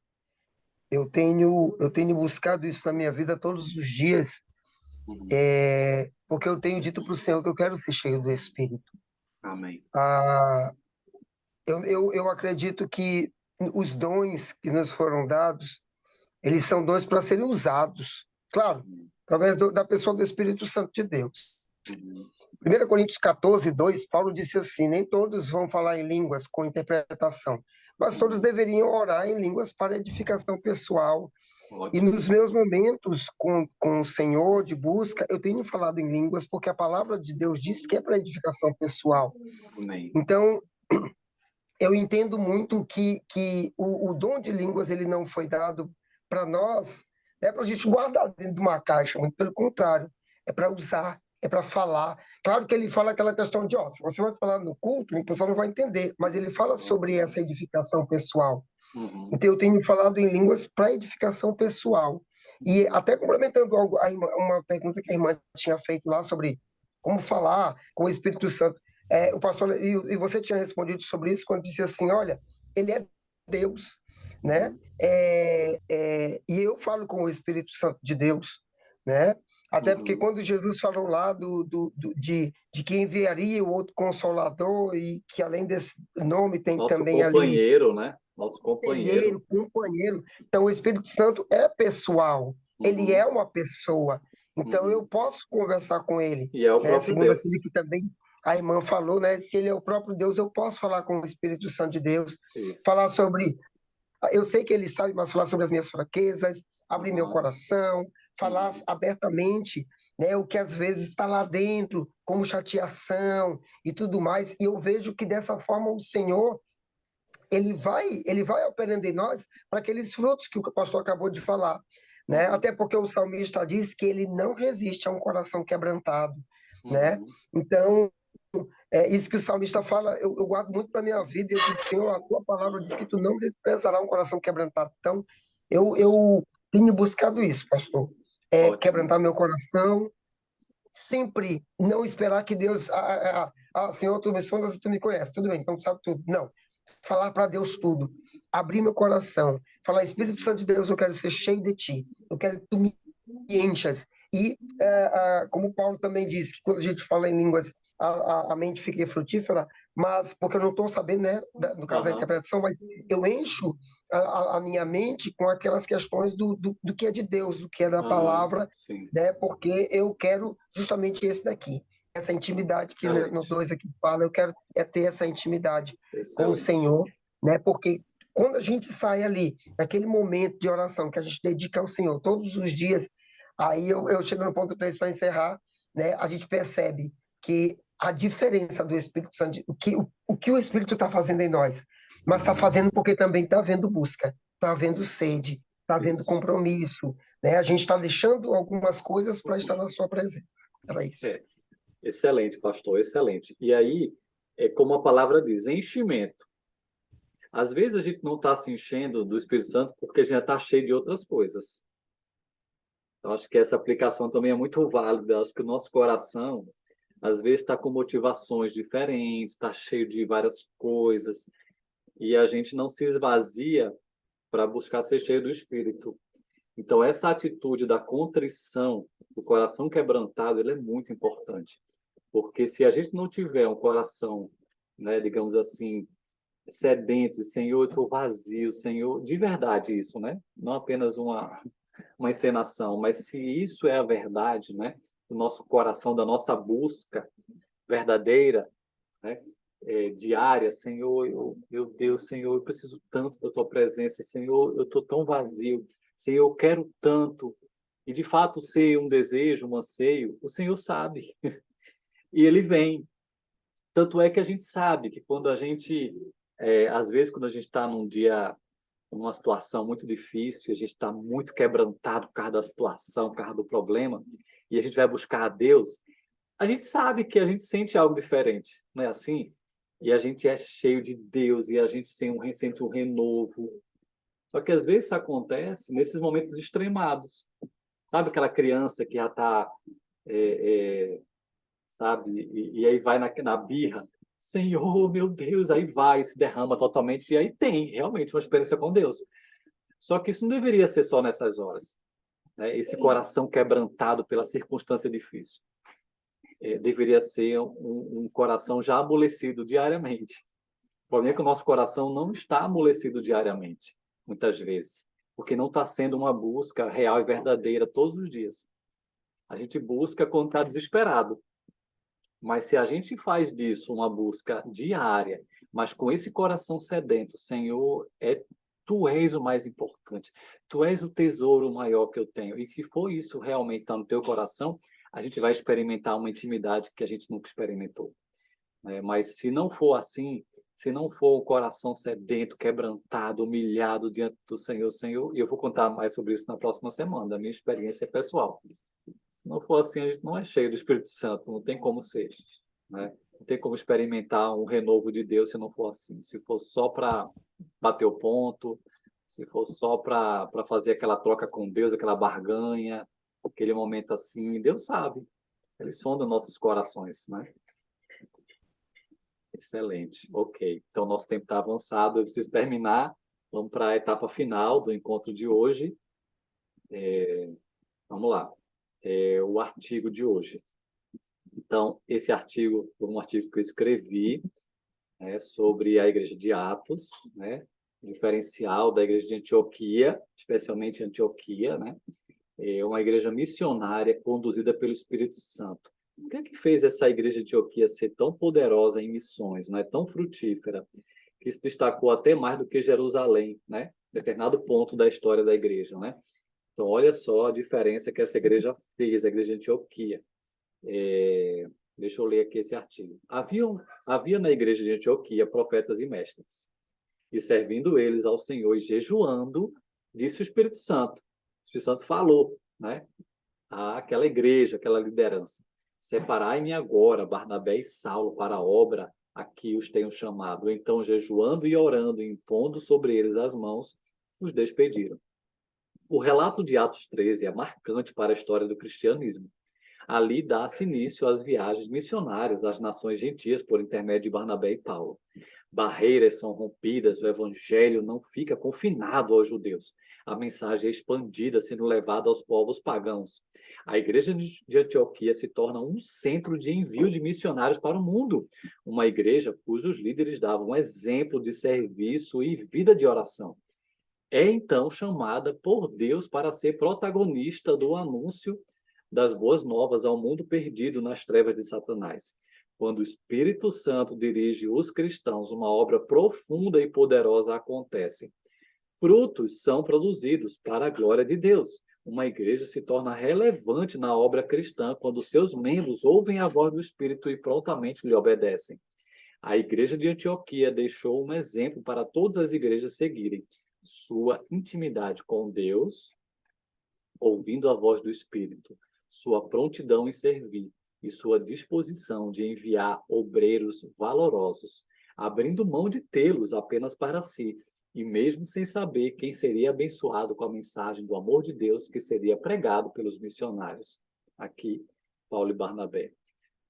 Eu tenho buscado isso na minha vida todos os dias, Uhum. porque eu tenho dito para o Senhor que eu quero ser cheio do Espírito. Amém. Ah, eu acredito que os dons que nos foram dados, eles são dons para serem usados, claro, através da pessoa do Espírito Santo de Deus. Uhum. 1 Coríntios 14, 2, Paulo disse assim: nem todos vão falar em línguas com interpretação, mas todos deveriam orar em línguas para edificação pessoal. E Ótimo. nos meus momentos com o Senhor de busca, eu tenho falado em línguas, porque a palavra de Deus diz que é para edificação pessoal. Amém. Então, eu entendo muito que o dom de línguas ele não foi dado para nós, é para a gente guardar dentro de uma caixa, muito pelo contrário, é para usar, é para falar. Claro que ele fala aquela questão de, ó, se você vai falar no culto, o pessoal não vai entender, mas ele fala sobre essa edificação pessoal. Uhum. Então, eu tenho falado em línguas para edificação pessoal. E até complementando uma pergunta que a irmã tinha feito lá sobre como falar com o Espírito Santo. O pastor, e você tinha respondido sobre isso quando disse assim, olha, ele é Deus, né? E eu falo com o Espírito Santo de Deus, né? Até porque Uhum. quando Jesus falou lá de que enviaria o outro Consolador e que além desse nome tem Nosso também ali companheiro, né? Nosso companheiro. conselheiro, companheiro. Então, o Espírito Santo é pessoal, ele Uhum. é uma pessoa. Então, eu Uhum. posso conversar com ele, E é o né? próprio Segundo Deus. aquilo que também a irmã falou, né? Se ele é o próprio Deus, eu posso falar com o Espírito Santo de Deus, Isso. falar sobre. Eu sei que ele sabe, mas falar sobre as minhas fraquezas, abrir meu Uhum. coração, falar Uhum. abertamente, né? O que às vezes está lá dentro, como chateação e tudo mais. E eu vejo que dessa forma o Senhor ele vai operando em nós para aqueles frutos que o pastor acabou de falar, né? Uhum. Até porque o salmista diz que ele não resiste a um coração quebrantado, né? Uhum. Então, é isso que o salmista fala, eu guardo muito para minha vida, e eu digo, Senhor, a tua palavra diz que tu não desprezará um coração quebrantado. Então, eu tenho buscado isso, pastor, Ótimo. quebrantar meu coração, sempre não esperar que Deus, Senhor, tu me sondas e tu me conheces, tudo bem, então tu sabe tudo. Não, falar para Deus tudo, abrir meu coração, falar, Espírito Santo de Deus, eu quero ser cheio de ti, eu quero que tu me enchas. E, como Paulo também disse, que quando a gente fala em línguas, a mente fica frutífera, mas, porque eu não estou sabendo, né, no caso da Aham. interpretação, mas eu encho a minha mente com aquelas questões do que é de Deus, do que é da Aham. palavra, Sim. né, porque eu quero justamente esse daqui, essa intimidade que no Excelente. dois aqui fala, eu quero ter essa intimidade com o Excelente. Senhor, né, porque quando a gente sai ali, naquele momento de oração que a gente dedica ao Senhor todos os dias, aí eu chego no ponto 3 para encerrar, né, a gente percebe que a diferença do Espírito Santo, o que o Espírito está fazendo em nós, mas está Uhum. fazendo porque também está havendo busca, está havendo sede, está havendo Isso. compromisso, né? A gente está deixando algumas coisas para estar na sua presença. Era isso. É. Excelente, pastor, excelente. E aí, é como a palavra diz, enchimento. Às vezes a gente não está se enchendo do Espírito Santo porque a gente já está cheio de outras coisas. Eu acho que essa aplicação também é muito válida. Eu acho que o nosso coração, às vezes, está com motivações diferentes, está cheio de várias coisas, e a gente não se esvazia para buscar ser cheio do Espírito. Então, essa atitude da contrição, do coração quebrantado, ele é muito importante. Porque se a gente não tiver um coração, né, digamos assim, sedento, Senhor, eu estou vazio, Senhor, de verdade isso, né? Não apenas uma encenação, mas se isso é a verdade, né? Do nosso coração, da nossa busca verdadeira, né? Diária, Senhor, meu Deus, Senhor, eu preciso tanto da tua presença, Senhor, eu estou tão vazio, Senhor, eu quero tanto, e de fato ser um desejo, um anseio, o Senhor sabe, e ele vem. Tanto é que a gente sabe que quando a gente, às vezes, quando a gente está num dia, numa situação muito difícil, a gente está muito quebrantado por causa da situação, por causa do problema, e a gente vai buscar a Deus, a gente sabe que a gente sente algo diferente, não é assim? E a gente é cheio de Deus, e a gente sente um renovo. Só que às vezes isso acontece nesses momentos extremados. Sabe aquela criança que já está, sabe, e aí vai na birra, Senhor, meu Deus, aí vai, se derrama totalmente, e aí tem realmente uma experiência com Deus. Só que isso não deveria ser só nessas horas, né? Esse coração quebrantado pela circunstância difícil. Deveria ser um coração já amolecido diariamente. O problema é que o nosso coração não está amolecido diariamente, muitas vezes, porque não está sendo uma busca real e verdadeira todos os dias. A gente busca quando está desesperado. Mas se a gente faz disso uma busca diária, mas com esse coração sedento, Senhor, tu és o mais importante, tu és o tesouro maior que eu tenho. E que for isso realmente tá no teu coração, a gente vai experimentar uma intimidade que a gente nunca experimentou, né? Mas se não for assim, se não for o coração sedento, quebrantado, humilhado diante do Senhor, Senhor, e eu vou contar mais sobre isso na próxima semana, da minha experiência pessoal. Se não for assim, a gente não é cheio do Espírito Santo, não tem como ser, né? Não tem como experimentar um renovo de Deus se não for assim. Se for só para bater o ponto, se for só para fazer aquela troca com Deus, aquela barganha, aquele momento assim, Deus sabe. Ele sonda nossos corações, né? Excelente. Ok. Então, nosso tempo está avançado. Eu preciso terminar. Vamos para a etapa final do encontro de hoje. Vamos lá. O artigo de hoje. Então, esse artigo foi um artigo que eu escrevi, né, sobre a Igreja de Atos, né, diferencial da Igreja de Antioquia, especialmente Antioquia, né, é uma igreja missionária conduzida pelo Espírito Santo. O que é que fez essa Igreja de Antioquia ser tão poderosa em missões, né, tão frutífera, que se destacou até mais do que Jerusalém, né, determinado ponto da história da igreja, né? Então, olha só a diferença que essa igreja fez, a Igreja de Antioquia. Deixa eu ler aqui esse artigo. Havia na igreja de Antioquia profetas e mestres, e servindo eles ao Senhor e jejuando, disse o Espírito Santo. O Espírito Santo falou, né, àquela igreja, aquela liderança: separai-me agora, Barnabé e Saulo, para a obra a que os tenho chamado. Então, jejuando e orando, e impondo sobre eles as mãos, os despediram. O relato de Atos 13 é marcante para a história do cristianismo. Ali dá-se início às viagens missionárias às nações gentias por intermédio de Barnabé e Paulo. Barreiras são rompidas, o evangelho não fica confinado aos judeus. A mensagem é expandida, sendo levada aos povos pagãos. A igreja de Antioquia se torna um centro de envio de missionários para o mundo. Uma igreja cujos líderes davam um exemplo de serviço e vida de oração. É então chamada por Deus para ser protagonista do anúncio das boas novas ao mundo perdido nas trevas de Satanás. Quando o Espírito Santo dirige os cristãos, uma obra profunda e poderosa acontece. Frutos são produzidos para a glória de Deus. Uma igreja se torna relevante na obra cristã quando seus membros ouvem a voz do Espírito e prontamente lhe obedecem. A igreja de Antioquia deixou um exemplo para todas as igrejas seguirem: sua intimidade com Deus, ouvindo a voz do Espírito, sua prontidão em servir e sua disposição de enviar obreiros valorosos, abrindo mão de tê-los apenas para si, e mesmo sem saber quem seria abençoado com a mensagem do amor de Deus que seria pregado pelos missionários. Aqui, Paulo e Barnabé.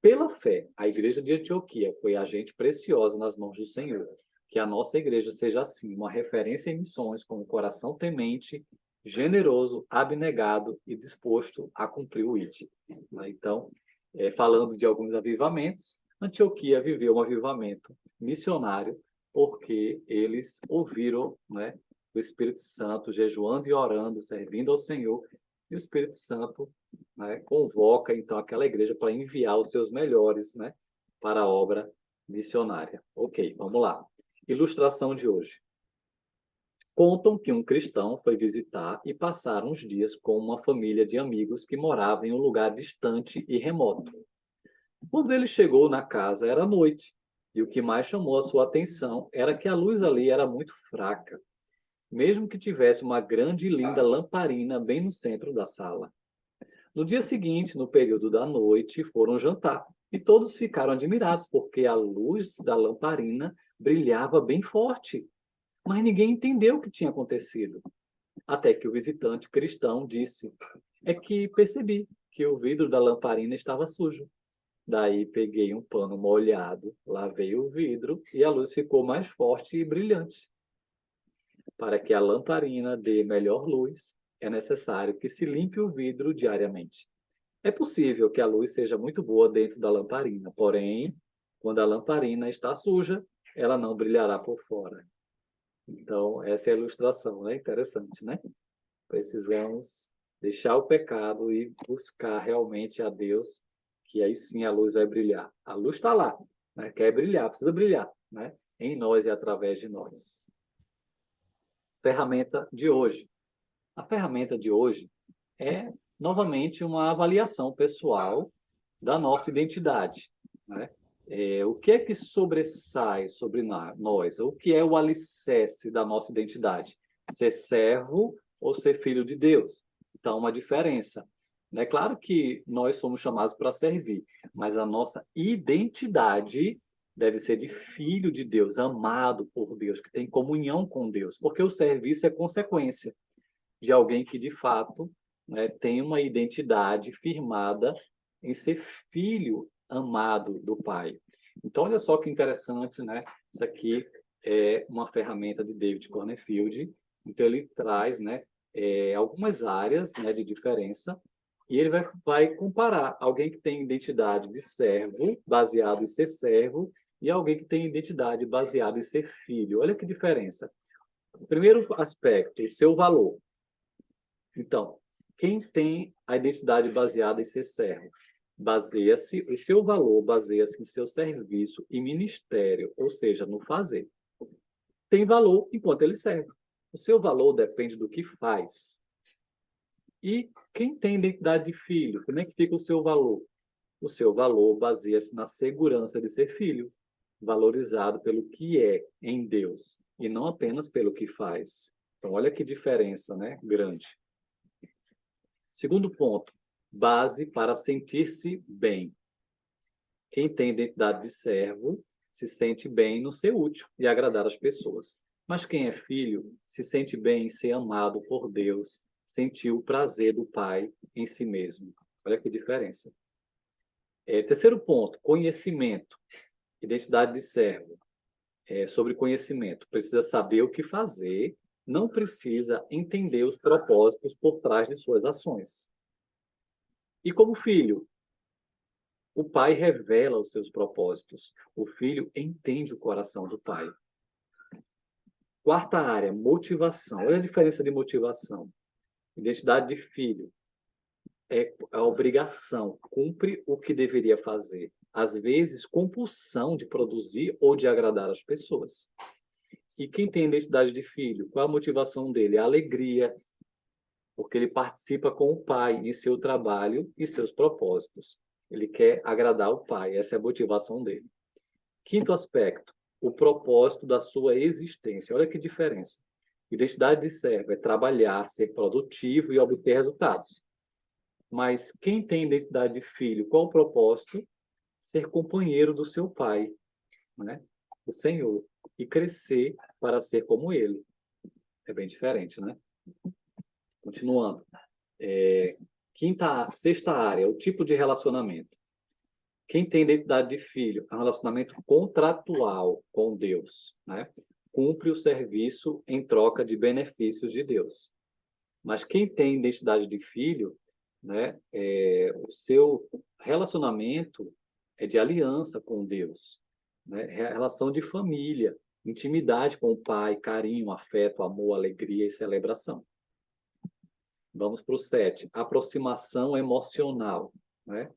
Pela fé, a igreja de Antioquia foi agente preciosa nas mãos do Senhor. Que a nossa igreja seja, assim, uma referência em missões, com o coração temente, generoso, abnegado e disposto a cumprir o ID. Então, falando de alguns avivamentos, Antioquia viveu um avivamento missionário porque eles ouviram, né, o Espírito Santo jejuando e orando, servindo ao Senhor, e o Espírito Santo, né, convoca então aquela igreja para enviar os seus melhores, né, para a obra missionária. Ok, vamos lá. Ilustração de hoje. Contam que um cristão foi visitar e passar uns dias com uma família de amigos que morava em um lugar distante e remoto. Quando ele chegou na casa, era noite, e o que mais chamou a sua atenção era que a luz ali era muito fraca, mesmo que tivesse uma grande e linda lamparina bem no centro da sala. No dia seguinte, no período da noite, foram jantar, e todos ficaram admirados, porque a luz da lamparina brilhava bem forte. Mas ninguém entendeu o que tinha acontecido. Até que o visitante cristão disse: é que percebi que o vidro da lamparina estava sujo. Daí peguei um pano molhado, lavei o vidro e a luz ficou mais forte e brilhante. Para que a lamparina dê melhor luz, é necessário que se limpe o vidro diariamente. É possível que a luz seja muito boa dentro da lamparina, porém, quando a lamparina está suja, ela não brilhará por fora. Então, essa é a ilustração, né? Interessante, né? Precisamos deixar o pecado e buscar realmente a Deus, que aí sim a luz vai brilhar. A luz está lá, né? Quer brilhar, precisa brilhar, né? Em nós e através de nós. Ferramenta de hoje. A ferramenta de hoje é, novamente, uma avaliação pessoal da nossa identidade, né? O que é que sobressai sobre nós? O que é o alicerce da nossa identidade? Ser servo ou ser filho de Deus? Então, uma diferença. É claro que nós somos chamados para servir, mas a nossa identidade deve ser de filho de Deus, amado por Deus, que tem comunhão com Deus, porque o serviço é consequência de alguém que, de fato, né, tem uma identidade firmada em ser filho amado do Pai. Então, olha só que interessante, né? Isso aqui é uma ferramenta de David Cornfield. Então, ele traz, né, algumas áreas, né, de diferença e ele vai comparar alguém que tem identidade de servo, baseado em ser servo, e alguém que tem identidade baseada em ser filho. Olha que diferença. O primeiro aspecto, o seu valor. Então, quem tem a identidade baseada em ser servo? O seu valor baseia-se em seu serviço e ministério, ou seja, no fazer. Tem valor enquanto ele serve. O seu valor depende do que faz. E quem tem identidade de filho, como é que fica o seu valor? O seu valor baseia-se na segurança de ser filho, valorizado pelo que é em Deus, e não apenas pelo que faz. Então, olha que diferença, né? Grande. Segundo ponto, base para sentir-se bem. Quem tem identidade de servo se sente bem no ser útil e agradar as pessoas. Mas quem é filho se sente bem em ser amado por Deus, sentir o prazer do Pai em si mesmo. Olha que diferença. Terceiro ponto, conhecimento. Identidade de servo. Sobre conhecimento. Precisa saber o que fazer, não precisa entender os propósitos por trás de suas ações. E como filho, o pai revela os seus propósitos. O filho entende o coração do pai. Quarta área, motivação. Olha a diferença de motivação. Identidade de filho é a obrigação, cumpre o que deveria fazer. Às vezes, compulsão de produzir ou de agradar as pessoas. E quem tem identidade de filho, qual a motivação dele? A alegria, porque ele participa com o pai em seu trabalho e seus propósitos. Ele quer agradar o pai, essa é a motivação dele. Quinto aspecto, o propósito da sua existência. Olha que diferença. Identidade de servo é trabalhar, ser produtivo e obter resultados. Mas quem tem identidade de filho, qual o propósito? Ser companheiro do seu pai, né? O Senhor, e crescer para ser como ele. É bem diferente, né? Continuando. Sexta área, o tipo de relacionamento. Quem tem identidade de filho é um relacionamento contratual com Deus, né? Cumpre o serviço em troca de benefícios de Deus. Mas quem tem identidade de filho, né, o seu relacionamento é de aliança com Deus, né? Relação de família, intimidade com o pai, carinho, afeto, amor, alegria e celebração. Vamos para o 7, aproximação emocional, né?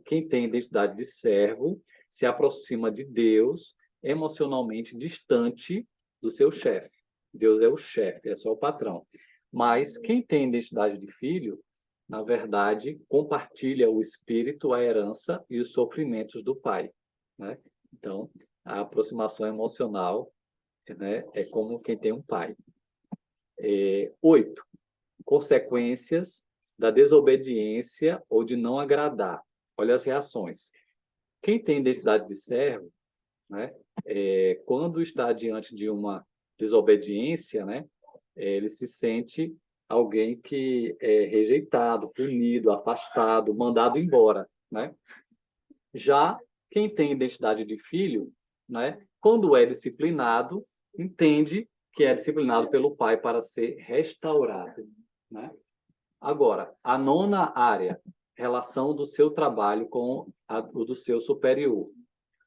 Quem tem identidade de servo se aproxima de Deus emocionalmente distante do seu chefe. Deus é o chefe, é só o patrão. Mas quem tem identidade de filho, na verdade, compartilha o espírito, a herança e os sofrimentos do pai, né? Então, a aproximação emocional, né, é como quem tem um pai. 8. Consequências da desobediência ou de não agradar. Olha as reações. Quem tem identidade de servo, né, quando está diante de uma desobediência, né, ele se sente alguém que é rejeitado, punido, afastado, mandado embora, né? Já quem tem identidade de filho, né, quando é disciplinado, entende que é disciplinado pelo pai para ser restaurado, né? Agora, a nona área, relação do seu trabalho com o do seu superior.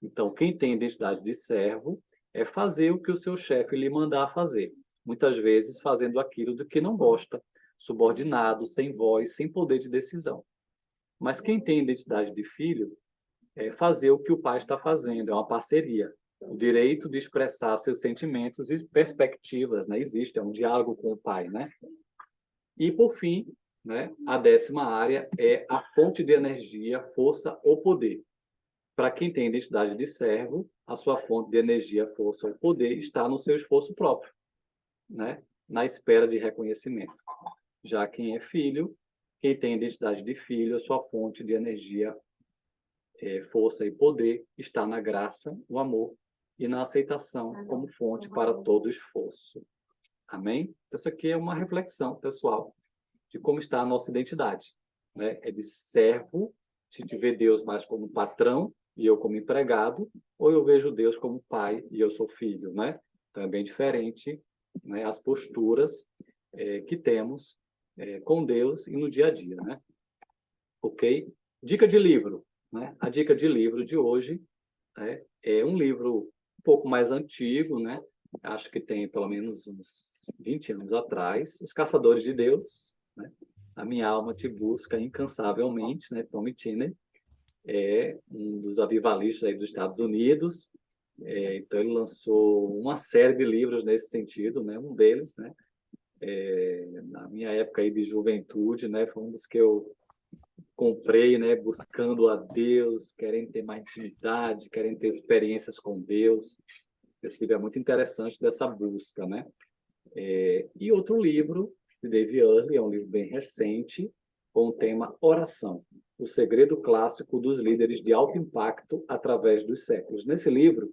Então, quem tem identidade de servo é fazer o que o seu chefe lhe mandar fazer. Muitas vezes fazendo aquilo do que não gosta, subordinado, sem voz, sem poder de decisão. Mas quem tem identidade de filho é fazer o que o pai está fazendo, é uma parceria. O direito de expressar seus sentimentos e perspectivas, né? Existe, é um diálogo com o pai, né? E, por fim, né, a 10ª área é a fonte de energia, força ou poder. Para quem tem identidade de servo, a sua fonte de energia, força ou poder está no seu esforço próprio, né? Na espera de reconhecimento. Já quem é filho, quem tem identidade de filho, a sua fonte de energia, força e poder está na graça, no amor e na aceitação como fonte para todo esforço. Amém? Então, isso aqui é uma reflexão pessoal de como está a nossa identidade, né? É de servo, se te vê Deus mais como patrão e eu como empregado, ou eu vejo Deus como pai e eu sou filho, né? Então é bem diferente, né, as posturas que temos com Deus e no dia a dia, né? Ok? Dica de livro, né? A dica de livro de hoje, né, é um livro um pouco mais antigo, né? Acho que tem pelo menos uns 20 anos atrás, Os Caçadores de Deus, né? A Minha Alma Te Busca Incansavelmente, né? Tommy Tiner é um dos avivalistas aí dos Estados Unidos. Então ele lançou uma série de livros nesse sentido, né? Um deles, né? Na minha época aí de juventude, né? Foi um dos que eu comprei, né? Buscando a Deus, querendo ter mais intimidade, querendo ter experiências com Deus. Esse livro é muito interessante dessa busca, né? E outro livro de Dave Earley, é um livro bem recente, com o tema Oração, o segredo clássico dos líderes de alto impacto através dos séculos. Nesse livro,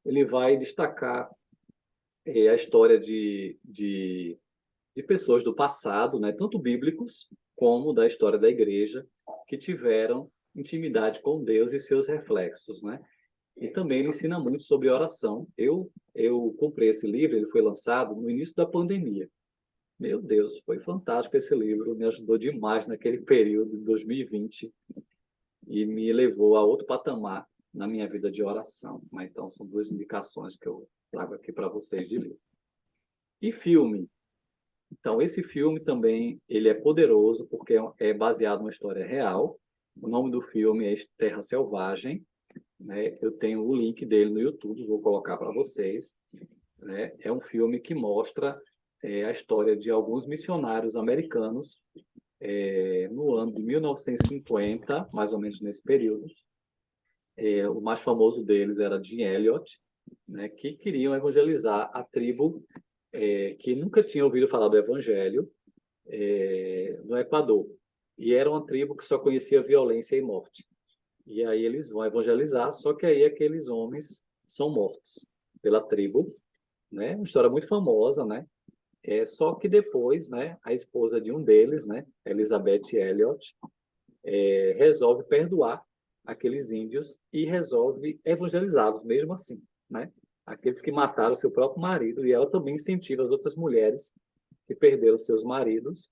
ele vai destacar a história de pessoas do passado, né, tanto bíblicos como da história da igreja, que tiveram intimidade com Deus e seus reflexos, né? E também ele ensina muito sobre oração. Eu comprei esse livro, ele foi lançado no início da pandemia. Meu Deus, foi fantástico esse livro, me ajudou demais naquele período de 2020 e me levou a outro patamar na minha vida de oração. Mas, então, são duas indicações que eu trago aqui para vocês de livro. E filme. Então, esse filme também ele é poderoso porque é baseado numa história real. O nome do filme é Terra Selvagem, né? Eu tenho o link dele no YouTube, vou colocar para vocês, né? É um filme que mostra a história de alguns missionários americanos no ano de 1950, mais ou menos nesse período. O mais famoso deles era Jim Elliot, né? Que queriam evangelizar a tribo que nunca tinha ouvido falar do Evangelho no Equador. E era uma tribo que só conhecia violência e morte. E aí eles vão evangelizar, só que aí aqueles homens são mortos pela tribo, né? Uma história muito famosa, né? Só que depois, né, a esposa de um deles, né, Elizabeth Elliot, resolve perdoar aqueles índios e resolve evangelizá-los mesmo assim, né? Aqueles que mataram seu próprio marido, e ela também incentiva as outras mulheres que perderam seus maridos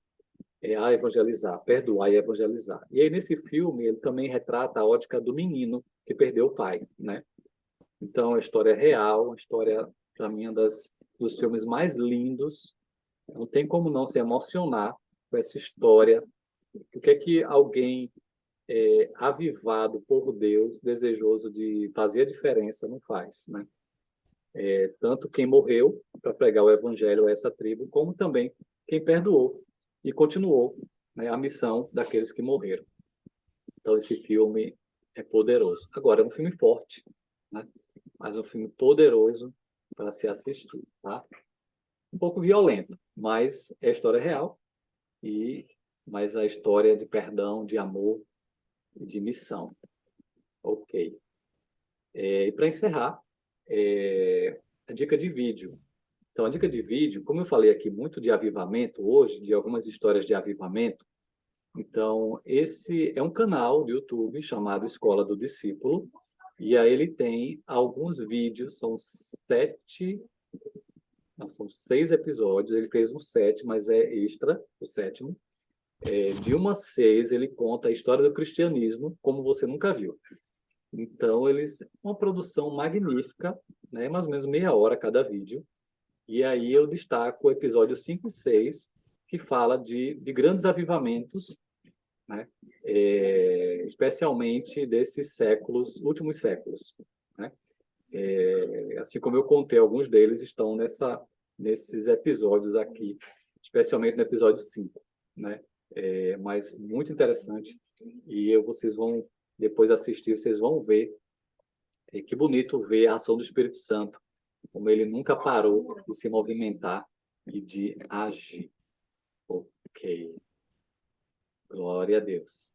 a evangelizar, perdoar e evangelizar. E aí nesse filme ele também retrata a ótica do menino que perdeu o pai, né? Então a história é real, a história para mim é um dos filmes mais lindos. Não tem como não se emocionar com essa história. O que é que alguém avivado por Deus, desejoso de fazer a diferença, não faz, né? Tanto quem morreu para pregar o evangelho a essa tribo, como também quem perdoou e continuou, né, a missão daqueles que morreram. Então esse filme é poderoso. Agora é um filme forte, né? Mas um filme poderoso para se assistir, tá? Um pouco violento, mas é história real, mas a história de perdão, de amor e de missão. Ok. E para encerrar, a dica de vídeo. Então, a dica de vídeo, como eu falei aqui muito de avivamento hoje, de algumas histórias de avivamento, Então, esse é um canal do YouTube chamado Escola do Discípulo, e aí ele tem alguns vídeos, são 6 episódios, ele fez um 7, mas é extra, o 7º. De 1 a 6, ele conta a história do cristianismo como você nunca viu. Então, uma produção magnífica, né? Mais ou menos meia hora cada vídeo. E aí eu destaco o episódio 5 e 6, que fala de grandes avivamentos, né? Especialmente desses últimos séculos, né? Assim como eu contei, alguns deles estão nesses episódios aqui, especialmente no episódio 5, né? Mas muito interessante, e vocês vão, depois assistir, vocês vão ver, que bonito ver a ação do Espírito Santo, como ele nunca parou de se movimentar e de agir. Ok. Glória a Deus.